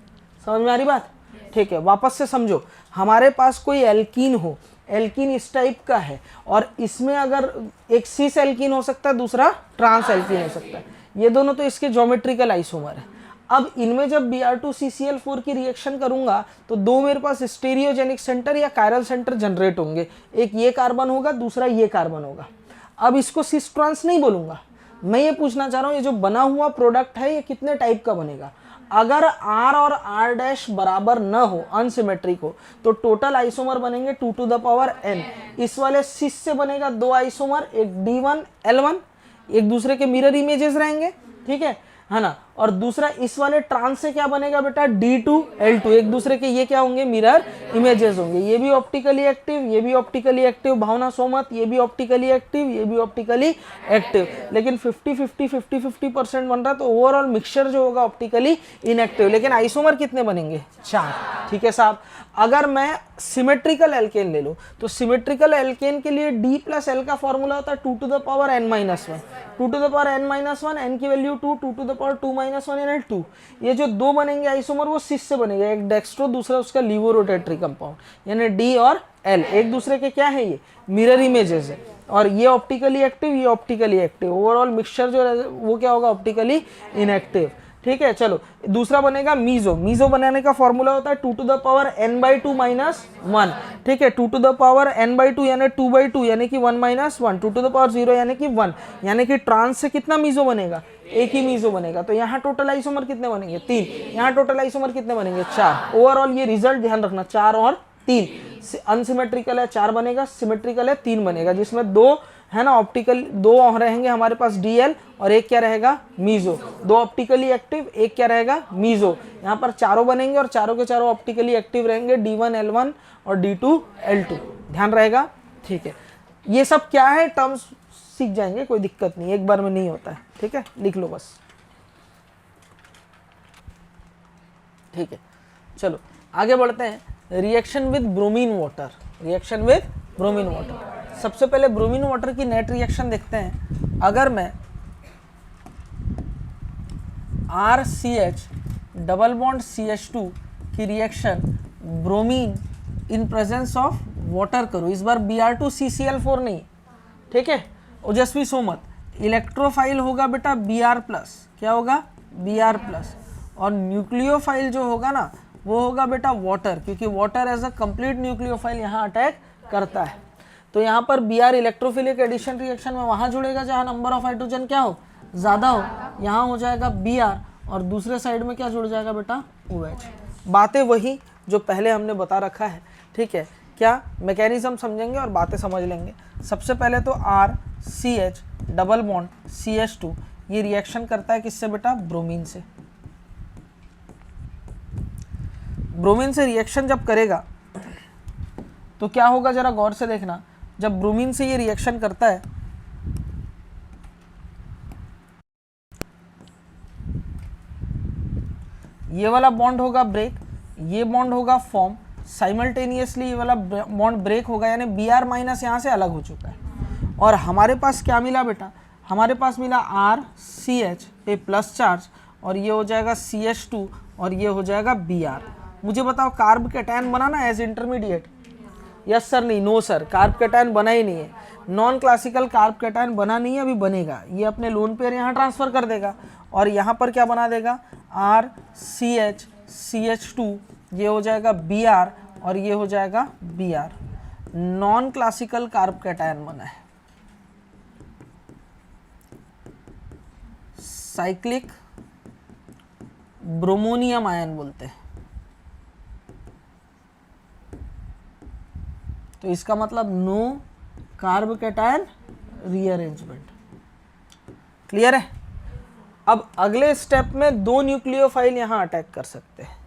समझ में आ रही बात, ठीक है। वापस से समझो, हमारे पास कोई एल्कीन हो, एल्कीन इस टाइप का है, और इसमें अगर एक सिस एल्कीन हो सकता है, दूसरा ट्रांस एल्कीन हो सकता है। ये दोनों तो इसके ज्योमेट्रिकल आइसोमर है। अब इनमें जब Br2CCl4 की रिएक्शन करूंगा तो दो मेरे पास स्टीरियोजेनिक सेंटर या कायरल सेंटर जनरेट होंगे। एक ये कार्बन होगा, दूसरा ये कार्बन होगा। अब इसको सिस ट्रांस नहीं बोलूंगा, मैं ये पूछना चाह रहा हूँ ये जो बना हुआ प्रोडक्ट है ये कितने टाइप का बनेगा। अगर R और R डैश बराबर न हो, अनसिमेट्रिक हो, तो टोटल आइसोमर बनेंगे 2 टू द पावर n। इस वाले सिस से बनेगा 2 आइसोमर, एक D1 L1, एक दूसरे के मिरर इमेजेस रहेंगे, ठीक है ना। और दूसरा इस वाले ट्रांस से क्या बनेगा बेटा, D2 L2, एक दूसरे के ये क्या होंगे, मिरर इमेजेस होंगे। ये भी ऑप्टिकली एक्टिव, ये भी ऑप्टिकली एक्टिव, भावना सोमत, ये भी ऑप्टिकली एक्टिव, ये भी ऑप्टिकली एक्टिव। लेकिन 50-50 बन रहा है, तो ओवरऑल मिक्सचर जो होगा ऑप्टिकली इनएक्टिव। लेकिन आइसोमर कितने बनेंगे, 4, ठीक है साहब। अगर मैं सिमेट्रिकल एल्केन ले लूं तो सिमेट्रिकल एल्केन के लिए D + L का फॉर्मूला होता है 2 to the power n-1। 2 to the power n-1, n की वैल्यू 2, 2 टू द पावर 2-1 यानी 2। ये जो दो बनेंगे आइसोमर वो सिस से बनेगा, एक डेक्स्ट्रो, दूसरा उसका लीवो रोटेटरी कंपाउंड, यानी D और L एक दूसरे के क्या है, ये मिरर इमेजेस है। और ये ऑप्टिकली एक्टिव, ये ऑप्टिकली एक्टिव। ओवरऑल मिक्सचर जो है वो क्या होगा, ऑप्टिकली इनएक्टिव। ठीक है। चलो दूसरा बनेगा मीजो। मीजो बनाने का फॉर्मूला होता है 2 to the power n/2 minus 1, ठीक है। 2 to the power n/2 यानी 2/2 यानी कि 1 माइनस 1, 2 to the power 0 यानी कि 1, यानी कि ट्रांस से कितना मीजो बनेगा, एक ही मीजो बनेगा। तो यहाँ टोटल आइसोमर कितने बनेंगे, 3, यहाँ टोटल आइसोमर कितने बनेंगे, 4। ओवरऑल ये रिजल्ट ध्यान रखना, 4 और 3। अनसिमेट्रिकल है 4 बनेगा, सिमेट्रिकल है 3 बनेगा, जिसमें 2 है ना ऑप्टिकल, 2 रहेंगे हमारे पास DL और एक क्या रहेगा मीजो। 2 ऑप्टिकली एक्टिव, एक क्या रहेगा मीजो। यहाँ पर चारों बनेंगे और चारों के चारों ऑप्टिकली एक्टिव रहेंगे, D1 L1 और D2 L2। ध्यान रहेगा, ठीक है। ये सब क्या है टर्म्स सीख जाएंगे, कोई दिक्कत नहीं, एक बार में नहीं होता है, ठीक है। लिख लो बस, ठीक है। चलो आगे बढ़ते हैं। Reaction with bromine water, reaction with bromine water. सबसे पहले ब्रोमीन वाटर की नेट रिएक्शन देखते हैं। अगर मैं RCH डबल बॉन्ड CH2 की reaction bromine in presence of water करूँ, इस बार Br2CCl4 नहीं, ठीक है। ओजस्वी सो मत, इलेक्ट्रोफाइल होगा बेटा Br+, क्या होगा Br+, और न्यूक्लियोफाइल जो होगा ना वो होगा बेटा वाटर, क्योंकि water as a complete nucleophile यहाँ अटैक करता है। तो यहाँ पर Br इलेक्ट्रोफिलिक एडिशन रिएक्शन में वहाँ जुड़ेगा जहाँ नंबर ऑफ हाइड्रोजन क्या हो, ज़्यादा हो, यहाँ हो जाएगा Br, और दूसरे साइड में क्या जुड़ जाएगा बेटा OH। बातें वही जो पहले हमने बता रखा है, ठीक है। क्या मैकेनिज्म समझेंगे और बातें समझ लेंगे। सबसे पहले तो RCH डबल बॉन्ड CH2 ये रिएक्शन करता है किससे बेटा, ब्रोमीन से। ब्रोमीन से रिएक्शन जब करेगा तो क्या होगा, जरा गौर से देखना। जब ब्रोमीन से ये रिएक्शन करता है ये वाला बॉन्ड होगा ब्रेक, ये बॉन्ड होगा फॉर्म, साइमल्टेनियसली ये वाला बॉन्ड ब्रेक होगा, यानी Br माइनस यहाँ से अलग हो चुका है। और हमारे पास क्या मिला बेटा, हमारे पास मिला RCH पे प्लस चार्ज, और ये हो जाएगा CH2 और ये हो जाएगा Br। मुझे बताओ कार्ब कैटायन बना ना एज इंटरमीडिएट, यस सर, नहीं, नो सर, कार्ब कैटायन बना ही नहीं है। नॉन क्लासिकल कार्ब कैटायन बना नहीं है, अभी बनेगा। ये अपने लोन पेयर यहाँ ट्रांसफर कर देगा और यहाँ पर क्या बना देगा, RCH CH2, ये हो जाएगा Br और ये हो जाएगा Br। Non classical carb cation बना है। साइक्लिक ब्रोमोनियम आयन बोलते हैं। तो इसका मतलब no carbocation rearrangement. Clear है। अब अगले स्टेप में 2 न्यूक्लियोफाइल यहां अटैक कर सकते हैं।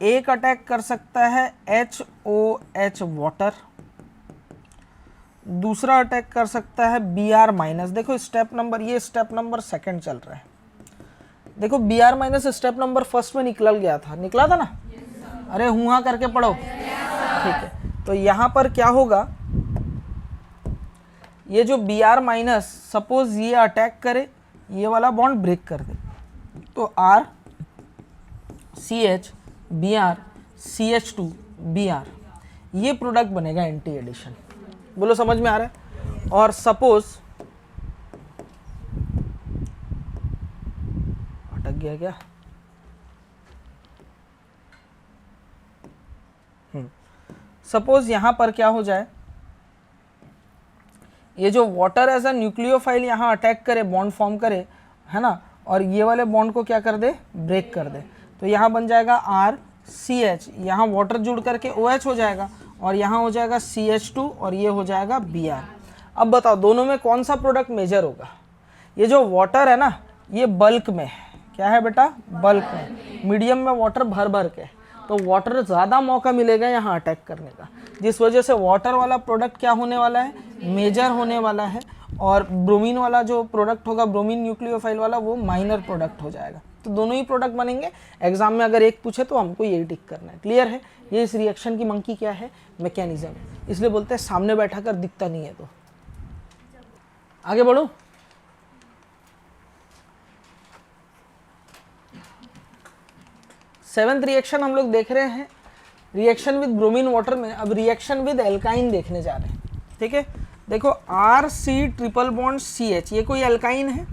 एक अटैक कर सकता है HOH वाटर, दूसरा अटैक कर सकता है Br माइनस। देखो स्टेप नंबर, ये स्टेप नंबर 2 चल रहा है। देखो Br माइनस स्टेप नंबर 1 में निकल गया था, निकला था ना, अरे हुआ करके पढ़ो, ठीक है। तो यहां पर क्या होगा, ये जो Br माइनस सपोज ये अटैक करे, ये वाला बॉन्ड ब्रेक कर दे, तो RCH Br CH2 Br, ये प्रोडक्ट बनेगा एंटी एडिशन। बोलो समझ में आ रहा है। और सपोज अटक गया क्या, सपोज यहां पर क्या हो जाए, ये जो वाटर एज अ न्यूक्लियोफाइल यहाँ अटैक करे, बॉन्ड फॉर्म करे, है ना, और ये वाले बॉन्ड को क्या कर दे, ब्रेक कर दे। तो यहाँ बन जाएगा RCH, यहाँ वाटर जुड़ करके OH हो जाएगा, और यहाँ हो जाएगा CH2 और ये हो जाएगा Br। अब बताओ दोनों में कौन सा प्रोडक्ट मेजर होगा। ये जो वाटर है ना ये बल्क में है, क्या है बेटा, बल्क में। मीडियम में वाटर भर भर के, तो वाटर ज़्यादा मौका मिलेगा यहाँ अटैक करने का, जिस वजह से वाटर वाला प्रोडक्ट क्या होने वाला है, मेजर होने वाला है, और ब्रोमीन वाला जो प्रोडक्ट होगा, ब्रोमीन न्यूक्लियोफाइल वाला, वो माइनर प्रोडक्ट हो जाएगा। तो दोनों ही प्रोडक्ट बनेंगे। एग्जाम में अगर एक पूछे तो हमको यही टिक करना है। क्लियर है। ये इस रिएक्शन की मंकी क्या है, मैकेनिज्म, इसलिए बोलते हैं सामने बैठा कर दिखता नहीं है। तो आगे बढ़ो। सेवेंथ रिएक्शन हम लोग देख रहे हैं, रिएक्शन विद ब्रोमीन वाटर में। अब रिएक्शन विद एल्काइन देखने जा रहे हैं, ठीक है। देखो RC ट्रिपल बॉन्ड CH, ये कोई एल्काइन है,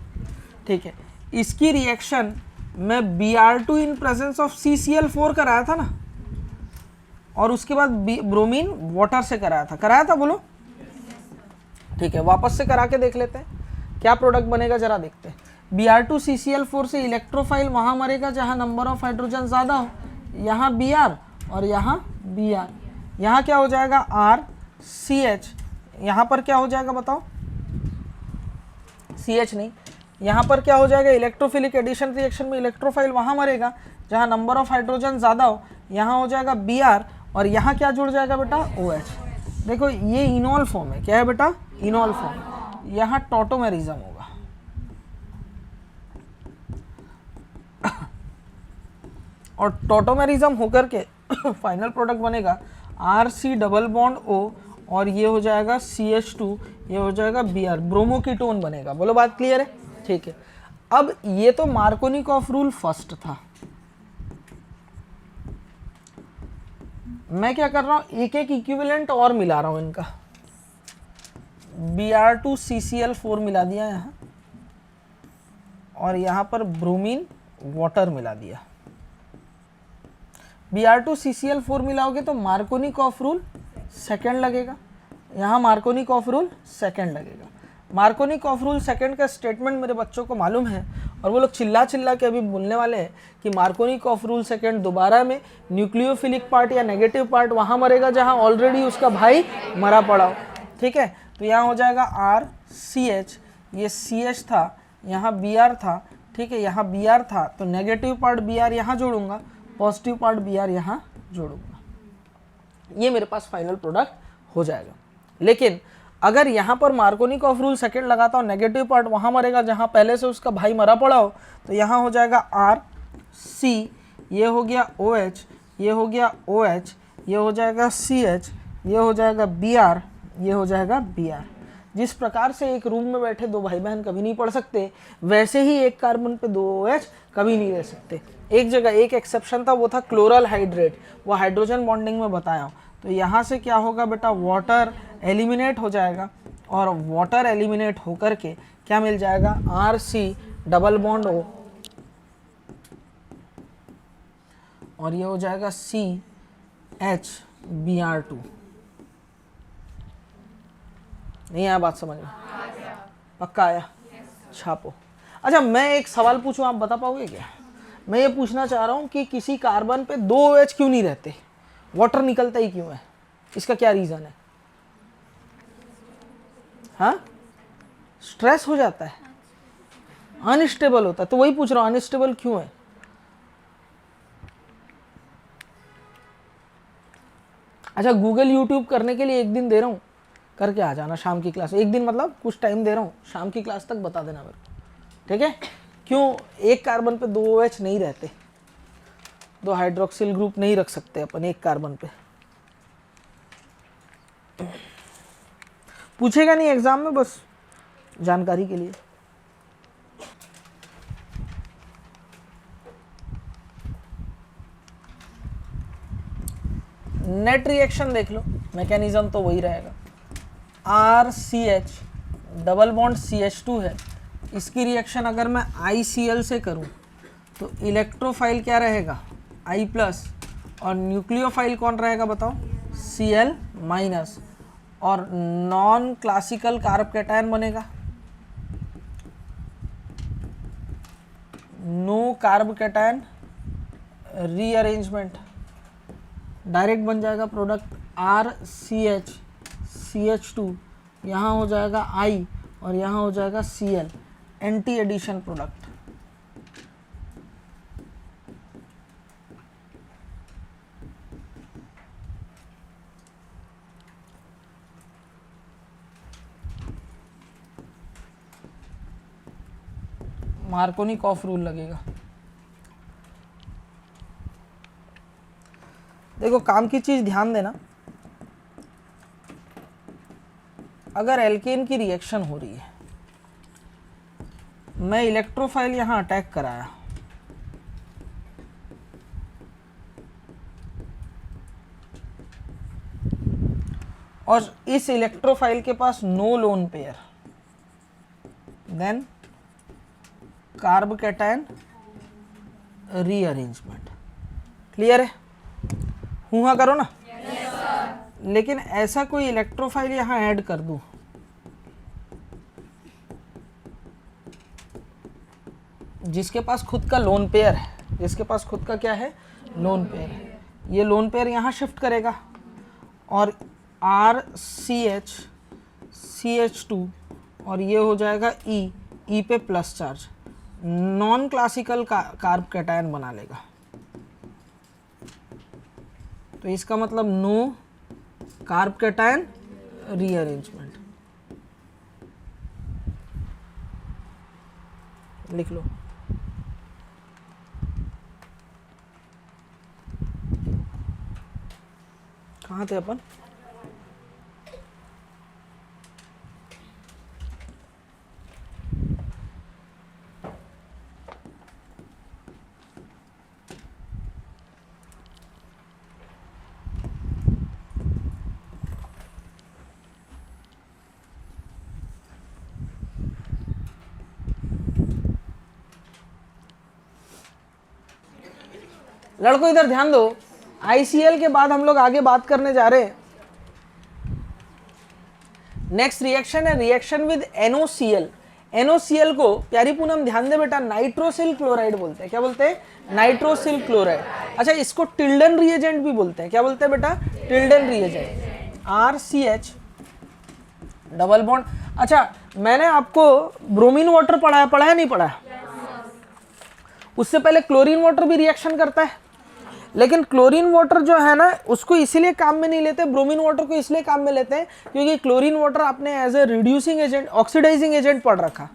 ठीक है। इसकी रिएक्शन मैं Br2 in presence of CCl4 कराया था ना, और उसके बाद ब्रोमीन वाटर से कराया था बोलो। ठीक है, वापस से करा के देख लेते हैं क्या प्रोडक्ट बनेगा, जरा देखते हैं। Br2 CCl4 से इलेक्ट्रोफाइल वहां मरेगा जहां नंबर ऑफ हाइड्रोजन ज्यादा हो, यहाँ Br और यहाँ Br, यहाँ क्या हो जाएगा RCH, यहाँ पर क्या हो जाएगा बताओ, CH नहीं, यहाँ पर क्या हो जाएगा, इलेक्ट्रोफिलिक एडिशन रिएक्शन में इलेक्ट्रोफाइल वहां मरेगा जहां नंबर ऑफ हाइड्रोजन ज्यादा हो, यहाँ हो जाएगा Br और यहाँ क्या जुड़ जाएगा बेटा OH। देखो ये इनॉल फॉर्म है, क्या है बेटा, इनॉल फॉर्म, यहाँ टॉटोमेरिज्म होगा और टॉटोमेरिज्म होकर के फाइनल प्रोडक्ट बनेगा RC डबल बॉन्ड O और ये हो जाएगा CH2, ये हो जाएगा Br, ब्रोमोकीटोन बनेगा। बोलो बात क्लियर है? ठीक है, अब ये तो मार्कोनिकॉफ रूल फर्स्ट था, मैं क्या कर रहा हूं, एक एक इक्विवेलेंट और मिला रहा हूं इनका। Br2 CCl4 मिला दिया यहाँ, और यहाँ पर ब्रोमीन वाटर मिला दिया। Br2 CCl4 मिलाओगे तो मार्कोनिकॉफ रूल सेकंड लगेगा, यहाँ मार्कोनिकॉफ रूल सेकंड लगेगा। मार्कोनिकॉफ रूल सेकंड का स्टेटमेंट मेरे बच्चों को मालूम है, और वो लोग चिल्ला चिल्ला के अभी बोलने वाले हैं कि मार्कोनिकॉफ रूल सेकंड दोबारा में न्यूक्लियोफिलिक पार्ट या नेगेटिव पार्ट वहाँ मरेगा जहाँ ऑलरेडी उसका भाई मरा पड़ा हो। ठीक है, तो यहाँ हो जाएगा RCH, ये CH था, यहाँ Br था। ठीक है, यहाँ Br था तो नेगेटिव पार्ट Br यहाँ जोड़ूंगा, पॉजिटिव पार्ट Br यहाँ जोड़ूंगा, ये मेरे पास फाइनल प्रोडक्ट हो जाएगा। लेकिन अगर यहाँ पर मार्कोनिकॉफ रूल सेकंड लगाता हूँ, नेगेटिव पार्ट वहाँ मरेगा जहाँ पहले से उसका भाई मरा पड़ा हो, तो यहाँ हो जाएगा RC, ये हो गया OH, ये हो गया OH, ये हो जाएगा CH, ये हो जाएगा Br, ये हो जाएगा Br। जिस प्रकार से एक रूम में बैठे दो भाई बहन कभी नहीं पढ़ सकते, वैसे ही एक कार्बन पे दो OH कभी नहीं रह सकते। एक जगह एक एक्सेप्शन था, वो था क्लोरल हाइड्रेट, वो हाइड्रोजन बॉन्डिंग में बताया हूँ। तो यहाँ से क्या होगा बेटा, वाटर एलिमिनेट हो जाएगा, और वाटर एलिमिनेट होकर के क्या मिल जाएगा, RC डबल बॉन्ड O, और ये हो जाएगा CH Br2। नहीं आया बात समझ में? पक्का आया? छापो। अच्छा, मैं एक सवाल पूछूं, आप बता पाओगे क्या? मैं ये पूछना चाह रहा हूं कि किसी कार्बन पे दो OH क्यों नहीं रहते, वाटर निकलता ही क्यों है, इसका क्या रीजन है? हाँ, स्ट्रेस हो जाता है, अनस्टेबल होता है, तो वही पूछ रहा हूं अनस्टेबल क्यों है। अच्छा, गूगल यूट्यूब करने के लिए एक दिन दे रहा हूँ, करके आ जाना शाम की क्लास, एक दिन मतलब कुछ टाइम दे रहा हूँ, शाम की क्लास तक बता देना मेरे को, ठीक है? क्यों एक कार्बन पे दो OH नहीं रहते, दो हाइड्रोक्सिल ग्रुप नहीं रख सकते अपन एक कार्बन पे? पूछेगा नहीं एग्जाम में, बस जानकारी के लिए। नेट रिएक्शन देख लो, मैकेनिज्म तो वही रहेगा। RCH डबल बॉन्ड CH2 है, इसकी रिएक्शन अगर मैं ICl से करूं तो इलेक्ट्रोफाइल क्या रहेगा, I+, और न्यूक्लियोफाइल कौन रहेगा बताओ, Cl-, और नॉन क्लासिकल कार्ब कैटायन बनेगा, no carbocation rearrangement, direct बन जाएगा प्रोडक्ट RCH CH2, यहाँ हो जाएगा I और यहाँ हो जाएगा Cl, anti addition product. Markovnikov rule लगेगा। देखो काम की चीज ध्यान देना, अगर एल्केन की रिएक्शन हो रही है, मैं इलेक्ट्रोफाइल यहां अटैक कराया, और इस इलेक्ट्रोफाइल के पास no lone pair, then carbocation rearrangement. Clear है? हुआ करो ना। लेकिन ऐसा कोई इलेक्ट्रोफाइल यहाँ ऐड कर दूं जिसके पास खुद का लोन पेयर है, जिसके पास खुद का क्या है, लोन पेयर है, ये लोन पेयर यहाँ शिफ्ट करेगा और RCH और ये हो जाएगा E पे plus charge, non classical carb cation बना लेगा। तो इसका मतलब नो कार्ब कैटायन रीअरेंजमेंट। लिख लो। कहाँ थे अपन? लड़कों इधर ध्यान दो। ICL के बाद हम लोग आगे बात करने जा रहे हैं। नेक्स्ट रिएक्शन है रिएक्शन विद NOCl। NOCl को प्यारी पूनम ध्यान दे बेटा, नाइट्रोसिल क्लोराइड बोलते हैं। क्या बोलते हैं? Nitrosyl chloride. अच्छा, इसको टिल्डन रिएजेंट भी बोलते हैं। क्या बोलते हैं बेटा? Tilden reagent. RCH double bond. अच्छा, मैंने आपको ब्रोमीन वाटर पढ़ा है नहीं पढ़ाया? उससे पहले क्लोरीन वाटर भी रिएक्शन करता है, लेकिन क्लोरीन वाटर जो है ना उसको इसीलिए काम में नहीं लेते, ब्रोमीन वाटर को इसलिए काम में लेते हैं क्योंकि क्लोरीन वाटर आपने as a reducing agent, oxidising agent पढ़ रखा।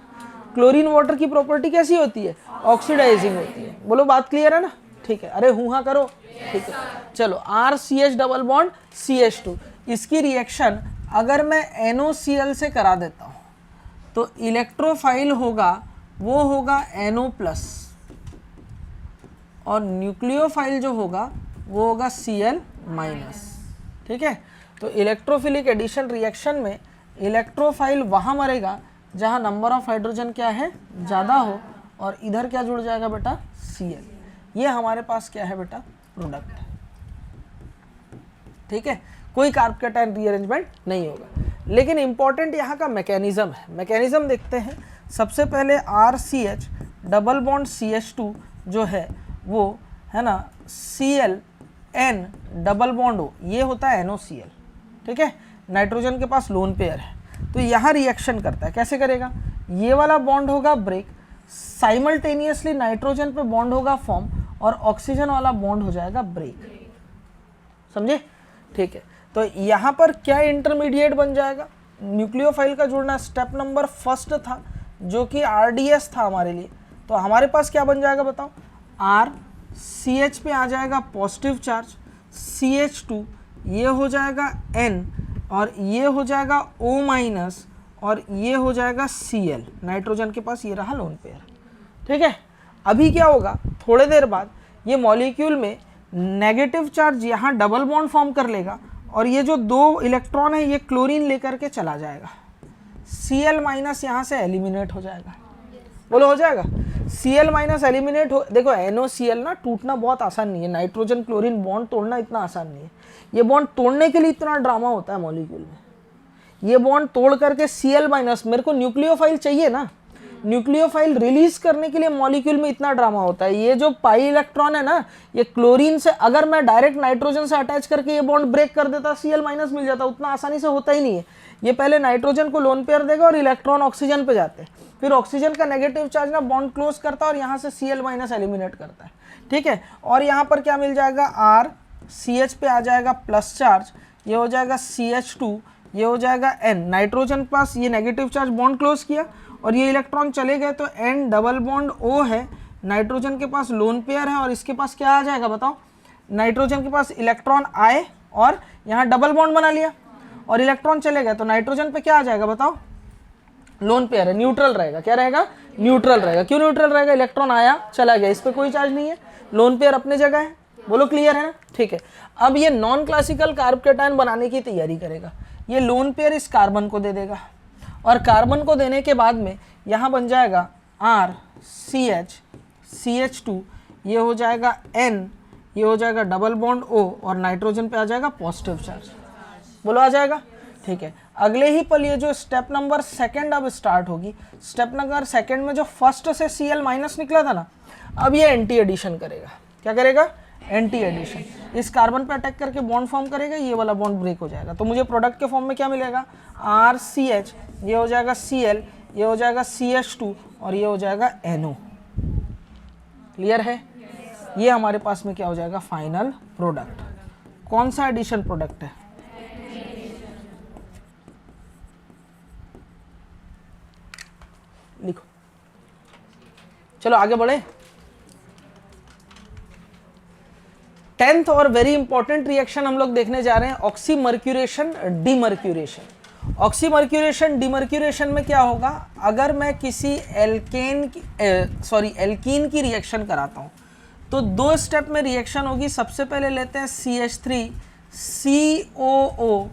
क्लोरीन वाटर की प्रॉपर्टी कैसी होती है? ऑक्सीडाइजिंग होती है। बोलो बात क्लियर है ना? ठीक है, अरे हुआ करो। ठीक है, चलो RCH डबल बॉन्ड CH2, इसकी रिएक्शन अगर मैं NOCl से करा देता हूँ तो इलेक्ट्रोफाइल होगा वो होगा NO+, और न्यूक्लियोफाइल जो होगा वो होगा Cl-। ठीक है, तो इलेक्ट्रोफिलिक एडिशन रिएक्शन में इलेक्ट्रोफाइल वहाँ मरेगा जहाँ नंबर ऑफ हाइड्रोजन क्या है, ज़्यादा हो, और इधर क्या जुड़ जाएगा बेटा? Cl। ये हमारे पास क्या है बेटा? प्रोडक्ट है। ठीक है, कोई कार्ब कैटायन रीअरेंजमेंट नहीं होगा। लेकिन इंपॉर्टेंट यहाँ का मैकेनिज्म है। मैकेनिज्म देखते हैं। सबसे पहले RCH डबल बॉन्ड CH2 जो है वो है ना Cl-N डबल बॉन्ड हो, ये होता है NOCl। ठीक है, नाइट्रोजन के पास लोन पेयर है तो यहाँ रिएक्शन करता है। कैसे करेगा? ये वाला बॉन्ड होगा ब्रेक, साइमल्टेनियसली नाइट्रोजन पे बॉन्ड होगा फॉर्म, और ऑक्सीजन वाला बॉन्ड हो जाएगा ब्रेक। समझे? ठीक है, तो यहाँ पर क्या इंटरमीडिएट बन जाएगा? न्यूक्लियोफाइल का जुड़ना स्टेप नंबर फर्स्ट था जो कि RDS था हमारे लिए। तो हमारे पास क्या बन जाएगा बताओ? RCH पे आ जाएगा पॉजिटिव चार्ज, CH2 ये हो जाएगा N, और ये हो जाएगा O-, और ये हो जाएगा Cl। नाइट्रोजन के पास ये रहा लोन पेयर। ठीक है, अभी क्या होगा? थोड़े देर बाद ये मॉलिक्यूल में नेगेटिव चार्ज यहाँ डबल बॉन्ड फॉर्म कर लेगा, और ये जो 2 इलेक्ट्रॉन है ये क्लोरीन लेकर के चला जाएगा। Cl- यहाँ से एलिमिनेट हो जाएगा। बोलो हो जाएगा? Cl- एलिमिनेट हो। देखो NOCl ना टूटना बहुत आसान नहीं है, नाइट्रोजन क्लोरीन बॉन्ड तोड़ना इतना आसान नहीं है। ये बॉन्ड तोड़ने के लिए इतना ड्रामा होता है मॉलिक्यूल में। ये बॉन्ड तोड़ करके Cl-, मेरे को न्यूक्लियोफाइल चाहिए ना, न्यूक्लियोफाइल रिलीज करने के लिए मॉलिक्यूल में इतना ड्रामा होता है। ये जो पाई इलेक्ट्रॉन है ना, ये क्लोरीन से अगर मैं डायरेक्ट नाइट्रोजन से अटैच करके ये बॉन्ड ब्रेक कर देता, Cl- मिल जाता, उतना आसानी से होता ही नहीं है। ये पहले नाइट्रोजन को लोन पेयर देगा और इलेक्ट्रॉन ऑक्सीजन पे जाते हैं, फिर ऑक्सीजन का नेगेटिव चार्ज ना बॉन्ड क्लोज करता है और यहाँ से Cl- एलिमिनेट करता है। ठीक है, और यहाँ पर क्या मिल जाएगा? RCH पे आ जाएगा प्लस चार्ज, ये हो जाएगा CH2, ये हो जाएगा N। नाइट्रोजन पास ये नेगेटिव चार्ज बॉन्ड क्लोज किया और ये इलेक्ट्रॉन चले गए तो N डबल बॉन्ड O है, नाइट्रोजन के पास लोन पेयर है, और इसके पास क्या आ जाएगा बताओ? नाइट्रोजन के पास इलेक्ट्रॉन आए और यहाँ डबल बॉन्ड बना लिया और इलेक्ट्रॉन चले गए तो नाइट्रोजन पे क्या आ जाएगा बताओ? लोन पेयर है, न्यूट्रल रहेगा। क्या रहेगा? न्यूट्रल रहेगा। क्यों न्यूट्रल रहेगा? इलेक्ट्रॉन आया चला गया, इस पर कोई चार्ज नहीं है, लोन पेयर अपने जगह है। बोलो क्लियर है ना? ठीक है, अब ये नॉन क्लासिकल कार्ब कैटायन बनाने की तैयारी करेगा। ये लोन पेयर इस कार्बन को दे देगा, और कार्बन को देने के बाद में यहाँ बन जाएगा RCH CH2, ये हो जाएगा N, ये हो जाएगा डबल बॉन्ड O और नाइट्रोजन पे आ जाएगा पॉजिटिव चार्ज। बोलो आ जाएगा, ठीक है। अगले ही पल ये जो स्टेप नंबर सेकंड अब स्टार्ट होगी, स्टेप नंबर सेकंड में जो फर्स्ट से Cl माइनस निकला था ना, अब ये एंटी एडिशन करेगा। क्या करेगा? Anti addition. इस कार्बन पे अटैक करके बॉन्ड फॉर्म करेगा, ये वाला बॉन्ड ब्रेक हो जाएगा। तो मुझे प्रोडक्ट के फॉर्म में क्या मिलेगा? RCH, ये हो जाएगा Cl, ये हो जाएगा CH2 और ये हो जाएगा NO। क्लियर है? ये हमारे पास में क्या हो जाएगा? Final product. कौन सा एडिशन प्रोडक्ट है? लिखो। चलो आगे बढ़े। 10th और वेरी इंपॉर्टेंट रिएक्शन हम लोग देखने जा रहे हैं, ऑक्सीमर्क्यूरेशन डीमर्क्यूरेशन। ऑक्सीमर्क्यूरेशन डीमर्क्यूरेशन में क्या होगा? अगर मैं किसी एल्कीन की रिएक्शन कराता हूं तो दो स्टेप में रिएक्शन होगी। सबसे पहले लेते हैं CH3 COO,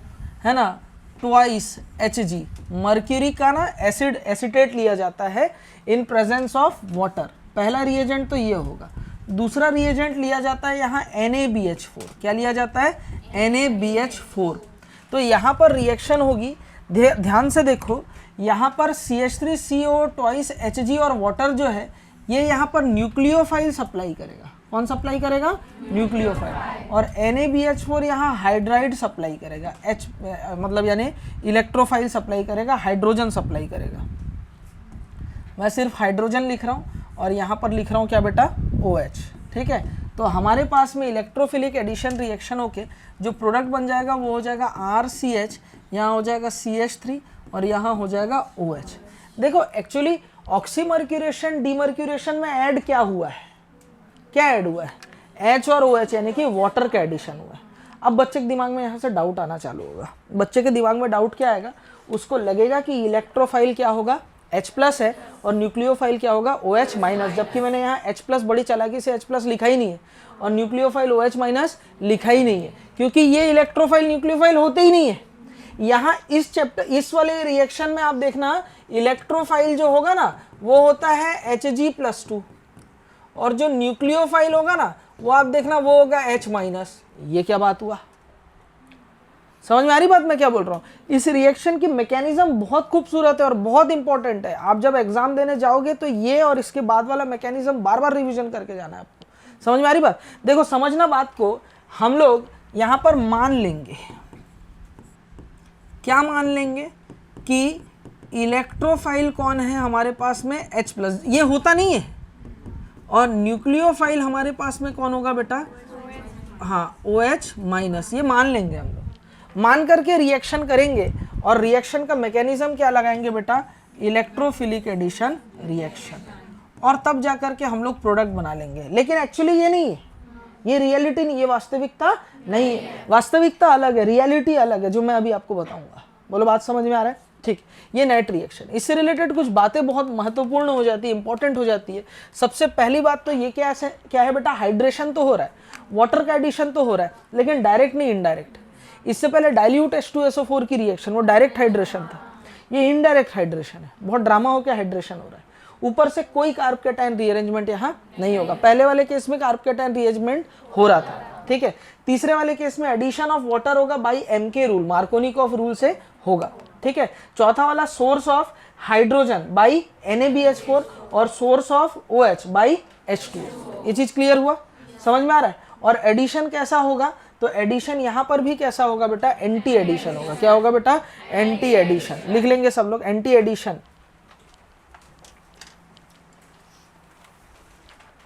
है ना, ट्वाइस Hg, मर्क्यूरी का ना एसिटेट लिया जाता है इन प्रेजेंस ऑफ वाटर। पहला रिएजेंट तो ये होगा। दूसरा रिएजेंट लिया जाता है यहाँ NaBH4। क्या लिया जाता है? NaBH4। तो यहाँ पर रिएक्शन होगी, ध्यान से देखो, यहाँ पर CH3 CO ट्वाइस Hg और वाटर जो है ये यहाँ पर न्यूक्लियोफाइल सप्लाई करेगा। कौन सप्लाई करेगा? न्यूक्लियोफाइल। और NaBH4 यहाँ हाइड्राइड सप्लाई करेगा, मतलब यानी इलेक्ट्रोफाइल सप्लाई करेगा, हाइड्रोजन सप्लाई करेगा। मैं सिर्फ हाइड्रोजन लिख रहा हूँ और यहाँ पर लिख रहा हूँ क्या बेटा? OH। ठीक है, तो हमारे पास में इलेक्ट्रोफिलिक एडिशन रिएक्शन होके जो प्रोडक्ट बन जाएगा वो हो जाएगा RCH, यहाँ हो जाएगा CH3 और यहाँ हो जाएगा OH। देखो एक्चुअली ऑक्सीमर्क्यूरेशन डीमर्क्यूरेशन में ऐड क्या हुआ है? क्या ऐड हुआ है? H और OH यानी कि वाटर का एडिशन हुआ है। अब बच्चे के दिमाग में यहाँ से डाउट आना चालू होगा। बच्चे के दिमाग में डाउट क्या आएगा? उसको लगेगा कि इलेक्ट्रोफाइल क्या होगा? H+ है और न्यूक्लियोफाइल क्या होगा? OH-, जबकि मैंने यहाँ H+ बड़ी चालाकी से H+ लिखा ही नहीं है और न्यूक्लियोफाइल OH- लिखा ही नहीं है, क्योंकि ये इलेक्ट्रोफाइल न्यूक्लियोफाइल होते ही नहीं है। यहाँ इस वाले रिएक्शन में आप देखना, इलेक्ट्रोफाइल जो होगा ना वो होता है Hg+2 और जो न्यूक्लियोफाइल होगा ना वो आप देखना वो होगा H-। ये क्या बात हुआ? समझ में आ रही बात मैं क्या बोल रहा हूँ? इस रिएक्शन की मैकेनिज्म बहुत खूबसूरत है और बहुत इंपॉर्टेंट है। आप जब एग्जाम देने जाओगे तो ये और इसके बाद वाला मैकेनिज्म बार बार रिवीजन करके जाना है आपको। समझ में आ रही बात? देखो समझना बात को, हम लोग यहां पर मान लेंगे, क्या मान लेंगे कि इलेक्ट्रोफाइल कौन है हमारे पास में? H+, ये होता नहीं है। और न्यूक्लियोफाइल हमारे पास में कौन होगा बेटा? हाँ, OH-। ये मान लेंगे हम लोग। मान करके रिएक्शन करेंगे और रिएक्शन का मैकेनिज्म क्या लगाएंगे बेटा? इलेक्ट्रोफिलिक एडिशन रिएक्शन, और तब जाकर के हम लोग प्रोडक्ट बना लेंगे। लेकिन एक्चुअली ये नहीं है, ये रियलिटी नहीं, ये वास्तविकता नहीं है। वास्तविकता अलग है, रियलिटी अलग है, जो मैं अभी आपको बताऊंगा। बोलो बात समझ में आ रहा है? ठीक, ये नेट रिएक्शन। इससे रिलेटेड कुछ बातें बहुत महत्वपूर्ण हो जाती है, इंपॉर्टेंट हो जाती है। सबसे पहली बात तो ये क्या है बेटा? हाइड्रेशन तो हो रहा है, वाटर का एडिशन तो हो रहा है, लेकिन डायरेक्ट नहीं, इनडायरेक्ट। इससे पहले डाइल्यूट H2SO4 की रिएक्शन, वो डायरेक्ट हाइड्रेशन था, ये इनडायरेक्ट हाइड्रेशन है। बहुत ड्रामा हो के हाइड्रेशन हो रहा है। ऊपर से कोई कार्बोकेटायन रीअरेंजमेंट यहाँ नहीं होगा। पहले वाले केस में कार्बोकेटायन रीअरेंजमेंट हो रहा था, ठीक है। तीसरे वाले केस में एडिशन ऑफ वाटर होगा by MK rule, Markovnikov rule से होगा, ठीक है। चौथा वाला source of hydrogen by NaBH4 और source of OH by H2। ये चीज क्लियर हुआ? समझ में आ रहा है? और एडिशन कैसा होगा? तो एडिशन यहां पर भी कैसा होगा बेटा? एंटी एडिशन होगा। क्या होगा बेटा? Anti addition. लिख लेंगे सब लोग, एंटी एडिशन।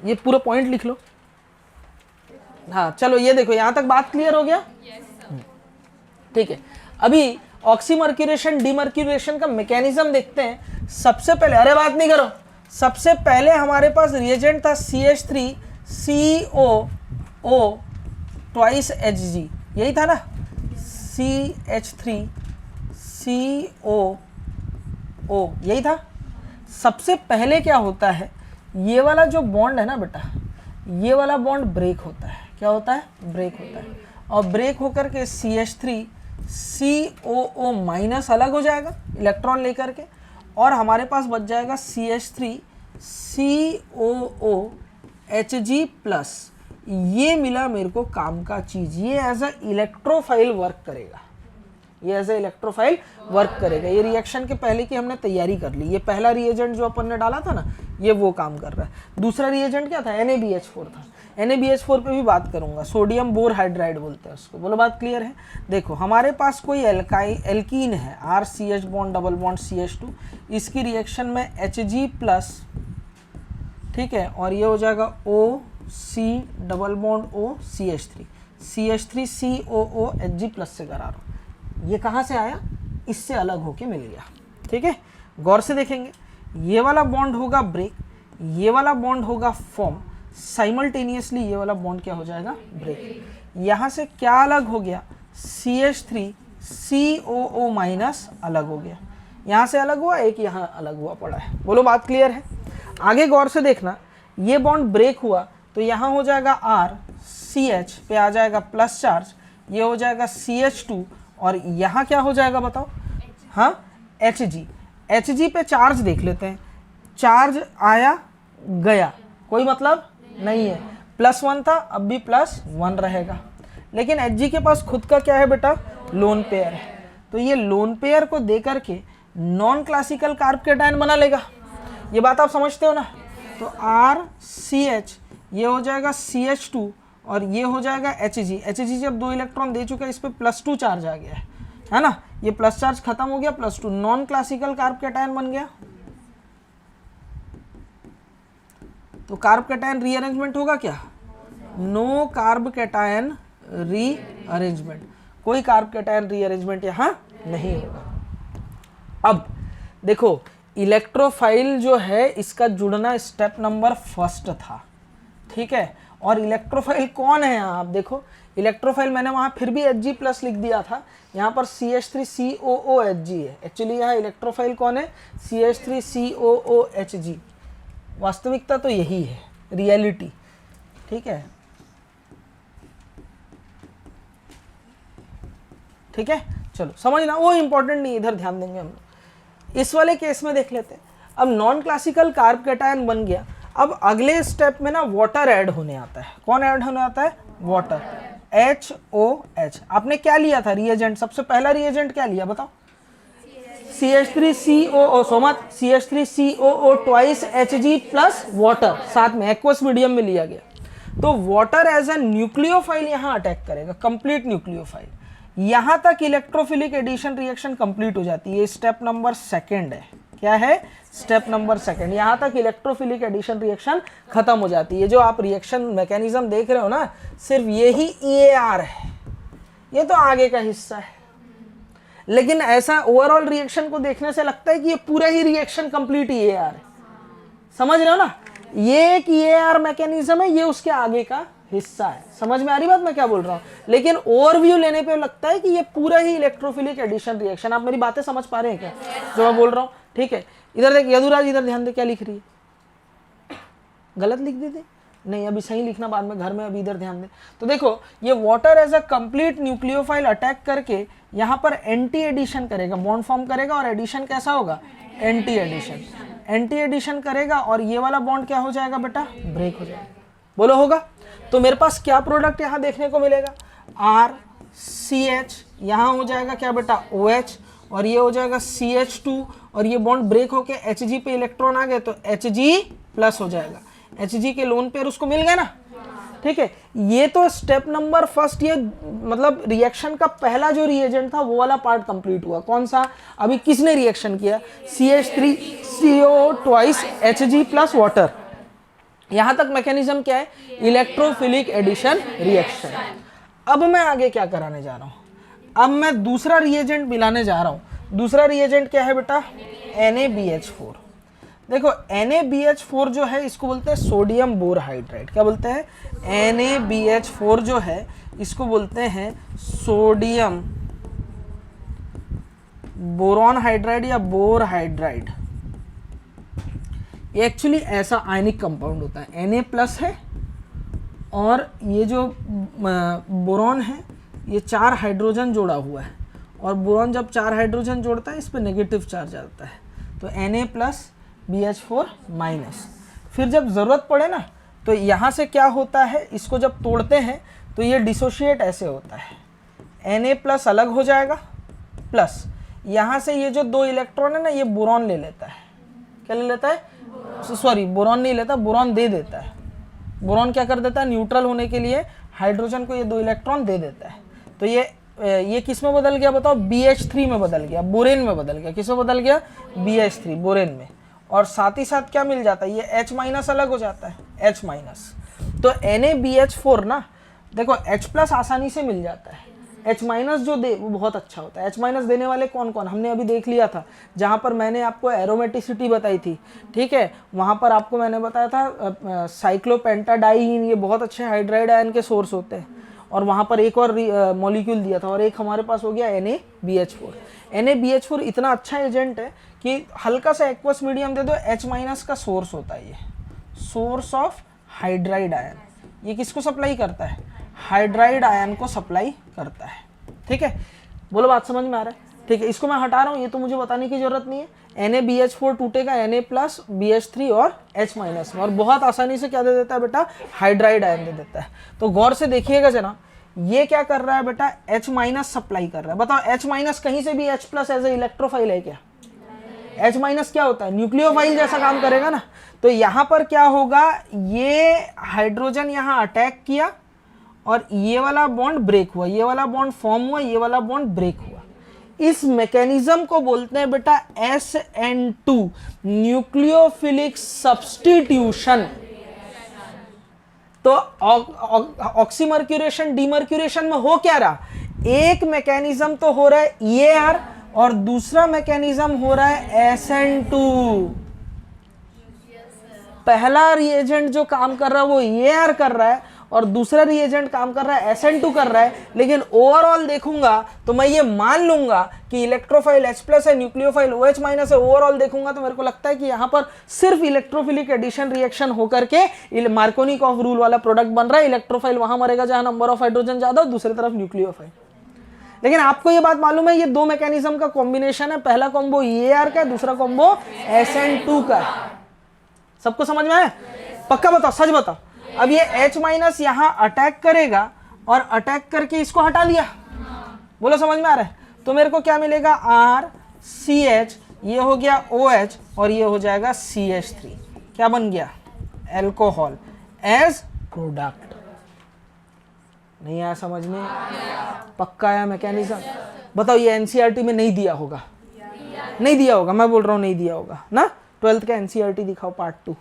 ये पूरा पॉइंट लिख लो। हाँ चलो, ये देखो यहां तक बात क्लियर हो गया? ठीक है। अभी ऑक्सीमर्क्यूरेशन डीमर्क्यूरेशन का मैकेनिज्म देखते हैं। सबसे पहले, अरे बात नहीं करो, सबसे पहले हमारे पास रिएजेंट था CH3 COO ट्वाइस Hg, यही था ना? CH3 COO, यही था। सबसे पहले क्या होता है? ये वाला जो बॉन्ड है ना बेटा, ये वाला बॉन्ड ब्रेक होता है। क्या होता है? ब्रेक होता है। और ब्रेक होकर के CH3 COO- अलग हो जाएगा इलेक्ट्रॉन लेकर के, और हमारे पास बच जाएगा CH3 COO Hg प्लस, ये मिला मेरे को काम का चीज, ये एज अ इलेक्ट्रोफाइल वर्क करेगा, ये एज ए इलेक्ट्रोफाइल वर्क करेगा। ये रिएक्शन के पहले की हमने तैयारी कर ली। ये पहला रिएजेंट जो अपन ने डाला था ना, ये वो काम कर रहा है। दूसरा रिएजेंट क्या था? NaBH4 था। NaBH4 पे भी बात करूंगा, सोडियम बोर हाइड्राइड बोलते हैं उसको। बोलो बात क्लियर है? देखो हमारे पास कोई एल्कीन है, RCH bond double bond CH2, इसकी रिएक्शन में Hg प्लस, ठीक है, और ये हो जाएगा OC double bond O CH3, CH3 COO Hg plus से करा रहा हूँ। ये कहाँ से आया? इससे अलग होके मिल गया। ठीक है, गौर से देखेंगे, ये वाला बॉन्ड होगा ब्रेक, ये वाला बॉन्ड होगा फॉर्म, साइमल्टेनियसली ये वाला बॉन्ड क्या हो जाएगा? ब्रेक। यहाँ से क्या अलग हो गया? CH3 COO माइनस अलग हो गया, यहाँ से अलग हुआ, एक यहाँ अलग हुआ पड़ा है। बोलो बात क्लियर है? आगे गौर से देखना, ये बॉन्ड ब्रेक हुआ तो यहाँ हो जाएगा RCH पे आ जाएगा प्लस चार्ज, ये हो जाएगा CH2, और यहाँ क्या हो जाएगा बताओ? हाँ, Hg पे चार्ज देख लेते हैं, चार्ज आया गया, कोई मतलब नहीं है, +1 था, अब भी +1 रहेगा। लेकिन Hg के पास खुद का क्या है बेटा? लोन पेयर है, तो ये लोन पेयर को दे करके नॉन क्लासिकल कार्ब कैटायन बना लेगा। ये बात आप समझते हो ना? तो RCH ये हो जाएगा CH2 और ये हो जाएगा Hg जब 2 इलेक्ट्रॉन दे चुका है, इस पे +2 चार्ज आ गया है ना? ये प्लस चार्ज खत्म हो गया, +2 नॉन क्लासिकल कार्ब कैटायन बन गया। तो कार्ब कैटायन रीअरेंजमेंट होगा क्या? नो कार्ब कैटायन रीअरेंजमेंट, कोई कार्ब कैटायन रीअरेंजमेंट यहाँ नहीं होगा। अब देखो, इलेक्ट्रोफाइल जो है इसका जुड़ना स्टेप नंबर 1 था, ठीक है। और इलेक्ट्रोफाइल कौन है यहाँ? आप देखो, इलेक्ट्रोफाइल मैंने वहाँ फिर भी Hg प्लस लिख दिया था, यहाँ पर CH3 COO Hg है। एक्चुअली यहाँ इलेक्ट्रोफाइल कौन है? CH3 COO Hg। वास्तविकता तो यही है, रियलिटी, ठीक है, ठीक है। चलो समझना, वो इंपॉर्टेंट नहीं, इधर ध्यान देंगे हम। इस वाले केस में देख लेते हैं। अब नॉन क्लासिकल कार्ब कैटायन बन गया, अब अगले स्टेप में ना वाटर ऐड होने आता है। कौन ऐड होने आता है? Water, HOH। आपने क्या लिया था रिएजेंट? सबसे पहला रिएजेंट क्या लिया बताओ? CH3COO, सोमत, CH3COO twice Hg plus water, साथ में एक्वस मीडियम में लिया गया। तो वाटर एज अ न्यूक्लियोफाइल यहाँ अटैक करेगा, कंप्लीट न्यूक्लियोफाइल। यहाँ तक इलेक्ट्रोफिलिक एडिशन रिएक्शन कंप्लीट हो जाती है। स्टेप नंबर 2 है। क्या है? Step number 2। यहाँ तक इलेक्ट्रोफिलिक एडिशन रिएक्शन खत्म हो जाती है। जो आप रिएक्शन मैकेनिज्म देख रहे हो ना, सिर्फ यही EAR है, ये तो आगे का हिस्सा है। लेकिन ऐसा ओवरऑल रिएक्शन को देखने से लगता है कि ये पूरा ही रिएक्शन कंप्लीट EAR है। समझ रहे हो ना? ये एक EAR मैकेनिज्म है, ये उसके आगे का हिस्सा है। समझ में आ रही बात मैं क्या बोल रहा हूँ? लेकिन ओवरव्यू लेने पे लगता है कि ये पूरा ही इलेक्ट्रोफिलिक एडिशन रिएक्शन। आप मेरी बातें समझ पा रहे हैं क्या जो मैं बोल रहा हूँ? ठीक है, इधर देख यदुराज, इधर ध्यान दे, क्या लिख रही है? गलत लिख दी थी? नहीं, अभी सही लिखना बाद में घर में, अभी इधर ध्यान दे। तो देखो, ये water as a complete nucleophile attack करके यहाँ पर एंटी एडिशन करेगा, बॉन्ड फॉर्म करेगा, और एडिशन कैसा होगा? एंटी एडिशन, एंटी एडिशन करेगा, और ये वाला बॉन्ड क्या हो जाएगा बेटा? ब्रेक हो जाएगा। बोलो होगा? तो मेरे पास क्या प्रोडक्ट यहाँ देखने को मिलेगा? RCH, यहाँ हो जाएगा क्या बेटा? OH, और ये हो जाएगा CH2, और ये बॉन्ड ब्रेक होके Hg पे इलेक्ट्रॉन आ गए तो Hg प्लस हो जाएगा। Hg के लोन पेयर उसको मिल गए ना? ठीक है, ये तो स्टेप नंबर 1, ये मतलब रिएक्शन का पहला जो रिएजेंट था वो वाला पार्ट कंप्लीट हुआ। कौन सा? अभी किसने रिएक्शन किया? CH3CO twice Hg plus water. यहां तक मैकेनिज्म क्या है? Electrophilic addition reaction. अब मैं आगे क्या कराने जा रहा हूं? अब मैं दूसरा रिएजेंट मिलाने जा रहा हूं। दूसरा रिएजेंट क्या है बेटा? NaBH4। देखो, NaBH4 जो है इसको बोलते हैं सोडियम बोर हाइड्राइड। क्या बोलते हैं? NaBH4 जो है इसको बोलते हैं सोडियम बोरॉन हाइड्राइड या बोर हाइड्राइड। ये एक्चुअली ऐसा आयनिक कंपाउंड होता है, Na प्लस है, और ये जो बोरॉन है ये 4 हाइड्रोजन जोड़ा हुआ है, और बोरॉन जब 4 हाइड्रोजन जोड़ता है इस पर नेगेटिव चार्ज आता है, तो Na प्लस BH4 माइनस। फिर जब ज़रूरत पड़े ना तो यहाँ से क्या होता है, इसको जब तोड़ते हैं तो ये डिसोशिएट ऐसे होता है, Na+ अलग हो जाएगा, प्लस यहाँ से ये जो 2 इलेक्ट्रॉन है ना, ये बोरॉन ले लेता है। क्या ले लेता है? सॉरी, बोरॉन नहीं लेता, बोरॉन दे देता है। बोरॉन क्या कर देता है, न्यूट्रल होने के लिए हाइड्रोजन को ये 2 इलेक्ट्रॉन दे देता है। तो ये किस में बदल गया बताओ, BH3 में बदल गया, बोरेन में बदल गया। किस में बदल गया? BH3, बोरेन में। और साथ ही साथ क्या मिल जाता है, ये H- अलग हो जाता है, H-। तो NaBH4 ना, देखो H+ आसानी से मिल जाता है, H- जो दे वो बहुत अच्छा होता है। H- देने वाले कौन कौन, हमने अभी देख लिया था, जहाँ पर मैंने आपको एरोमेटिसिटी बताई थी, ठीक है, वहाँ पर आपको मैंने बताया था साइक्लोपेंटाडाइन, ये बहुत अच्छे हाइड्राइड आयन के सोर्स होते हैं। और वहाँ पर एक और मॉलिक्यूल दिया था, और एक हमारे पास हो गया NaBH4। NaBH4 इतना अच्छा एजेंट है कि हल्का सा एक्वस मीडियम दे दो, H- का सोर्स होता है, ये सोर्स ऑफ हाइड्राइड आयन। ये किसको सप्लाई करता है? हाइड्राइड आयन को सप्लाई करता है। ठीक है, बोलो बात समझ में आ रहा है? ठीक है, इसको मैं हटा रहा हूँ, ये तो मुझे बताने की जरूरत नहीं है। NaBH4 टूटेगा Na+ BH3 और H- में, और बहुत आसानी से क्या दे देता है बेटा, हाइड्राइड आयन दे देता है। तो गौर से देखिएगा जना, ये क्या कर रहा है बेटा, H- सप्लाई कर रहा है। बताओ H- कहीं से भी H+ एज ए इलेक्ट्रोफाइल है क्या? H- क्या होता है, न्यूक्लियोफाइल जैसा काम करेगा ना। तो यहाँ पर क्या होगा, ये हाइड्रोजन यहाँ अटैक किया और ये वाला बॉन्ड ब्रेक हुआ, ये वाला बॉन्ड फॉर्म हुआ, ये वाला बॉन्ड ब्रेक हुआ। इस मैकेनिज्म को बोलते हैं बेटा SN2, न्यूक्लियोफिलिक सब्स्टिट्यूशन। तो ऑक्सीमर्क्यूरेशन डीमर्क्यूरेशन में हो क्या रहा, एक मैकेनिज्म तो हो रहा है EAR और दूसरा मैकेनिज्म हो रहा है SN2। पहला रिएजेंट जो काम कर रहा है वो EAR कर रहा है और दूसरा रिएजेंट काम कर रहा है SN2 कर रहा है। लेकिन ओवरऑल देखूंगा तो मैं ये मान लूंगा कि इलेक्ट्रोफाइल H+ है, न्यूक्लियोफाइल OH- है। ओवरऑल देखूंगा तो मेरे को लगता है कि यहाँ पर सिर्फ इलेक्ट्रोफिलिक एडिशन रिएक्शन होकर के मार्कोनिकॉफ रूल वाला प्रोडक्ट बन रहा है। इलेक्ट्रोफाइल वहां मरेगा जहां नंबर ऑफ हाइड्रोजन ज्यादा हो, दूसरी तरफ न्यूक्लियोफाइल। लेकिन आपको ये बात मालूम है, ये 2 मैकेनिज्म का कॉम्बिनेशन है। पहला कॉम्बो EAR का है, दूसरा कॉम्बो SN2 का है। सबको समझ में आया? पक्का बताओ, सच बताओ। अब ये H- यहां अटैक करेगा और अटैक करके इसको हटा दिया। बोलो समझ में आ रहा है? तो मेरे को क्या मिलेगा, RCH, ये हो गया OH और ये हो जाएगा CH3। क्या बन गया, एल्कोहल एज प्रोडक्ट। नहीं आया समझ में? पक्का आया मैकेनिज्म? बताओ, ये NCERT में नहीं दिया होगा, नहीं दिया होगा, मैं बोल रहा हूं नहीं दिया होगा ना। 12th का NCERT दिखाओ, पार्ट 2।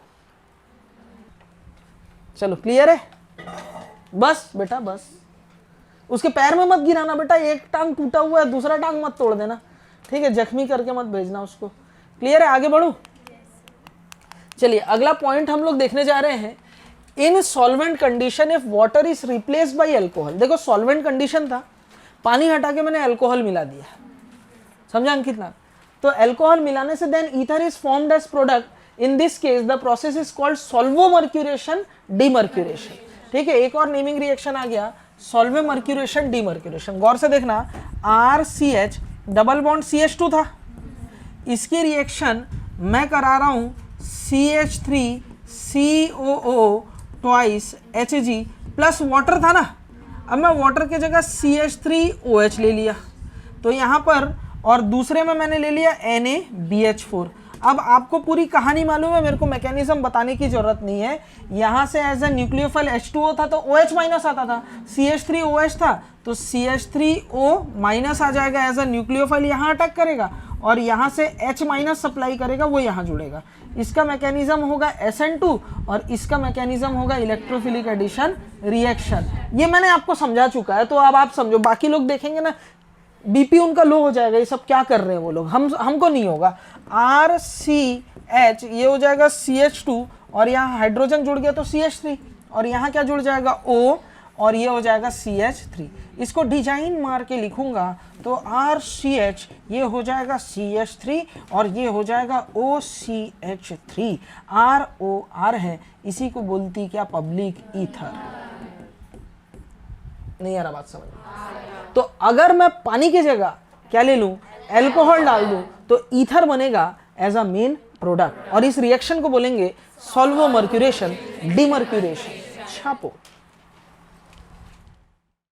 चलो क्लियर है? बस बेटा बस, उसके पैर में मत गिराना बेटा, एक टांग टूटा हुआ है, दूसरा टांग मत तोड़ देना, ठीक है? जख्मी करके मत भेजना उसको। क्लियर है? आगे बढ़ू? चलिए अगला पॉइंट हम लोग देखने जा रहे हैं, इन solvent condition if water is replaced by alcohol. देखो सॉल्वेंट कंडीशन था, पानी हटा के मैंने अल्कोहल मिला दिया, समझा अंकित ना? तो अल्कोहल मिलाने से then ether is formed as product. In this case the process is called solvomercuration demercuration. ठीक है, एक और नेमिंग रिएक्शन आ गया, सॉल्वोमर्क्यूरेशन डीमर्क्यूरेशन। गौर से देखना, RCH डबल बॉन्ड CH2 था, इसकी रिएक्शन मैं करा रहा हूं CH3COO twice Hg plus water था ना। अब मैं वाटर की जगह CH3OH ले लिया, तो यहाँ पर, और दूसरे में मैंने ले लिया NaBH4। अब आपको पूरी कहानी मालूम है, मेरे को मैकेनिज्म बताने की जरूरत नहीं है। यहाँ से एज ए न्यूक्लियोफाइल H2O था तो OH- आता था, CH3OH था तो CH3O- आ जाएगा एज ए न्यूक्लियोफाइल, यहाँ अटैक करेगा और यहाँ से H- सप्लाई करेगा, वो यहाँ जुड़ेगा। इसका मैकेनिज्म होगा SN2 और इसका मैकेनिज्म होगा इलेक्ट्रोफिलिक एडिशन रिएक्शन। ये मैंने आपको समझा चुका है, तो अब आप समझो। बाकी लोग देखेंगे ना, बीपी उनका लो हो जाएगा, ये सब क्या कर रहे हैं वो लोग, हमको नहीं होगा। RCH ये हो जाएगा CH2 और यहाँ हाइड्रोजन जुड़ गया तो CH3 और यहाँ क्या जुड़ जाएगा O और ये हो जाएगा CH3। इसको डिजाइन मार के लिखूंगा तो RCH ये हो जाएगा CH3 और ये हो जाएगा OCH3। ROR है, इसी को बोलती क्या, पब्लिक ईथर। नहीं आ रहा बात समझ में? तो अगर मैं पानी की जगह क्या ले लूं, अल्कोहल डाल दूं, तो ईथर बनेगा एज अ मेन प्रोडक्ट, और इस रिएक्शन को बोलेंगे सॉल्वोमर्क्यूरेशन, डिमर्क्यूरेशन। छापो।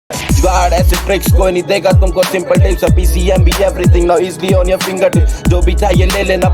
जुगाड़ ऐसे ट्रिक्स कोई नहीं देगा तुमको, सिंपल टिप्स, PCM भी everything now easily on your finger tips, जो भी चाहिए ले लेना।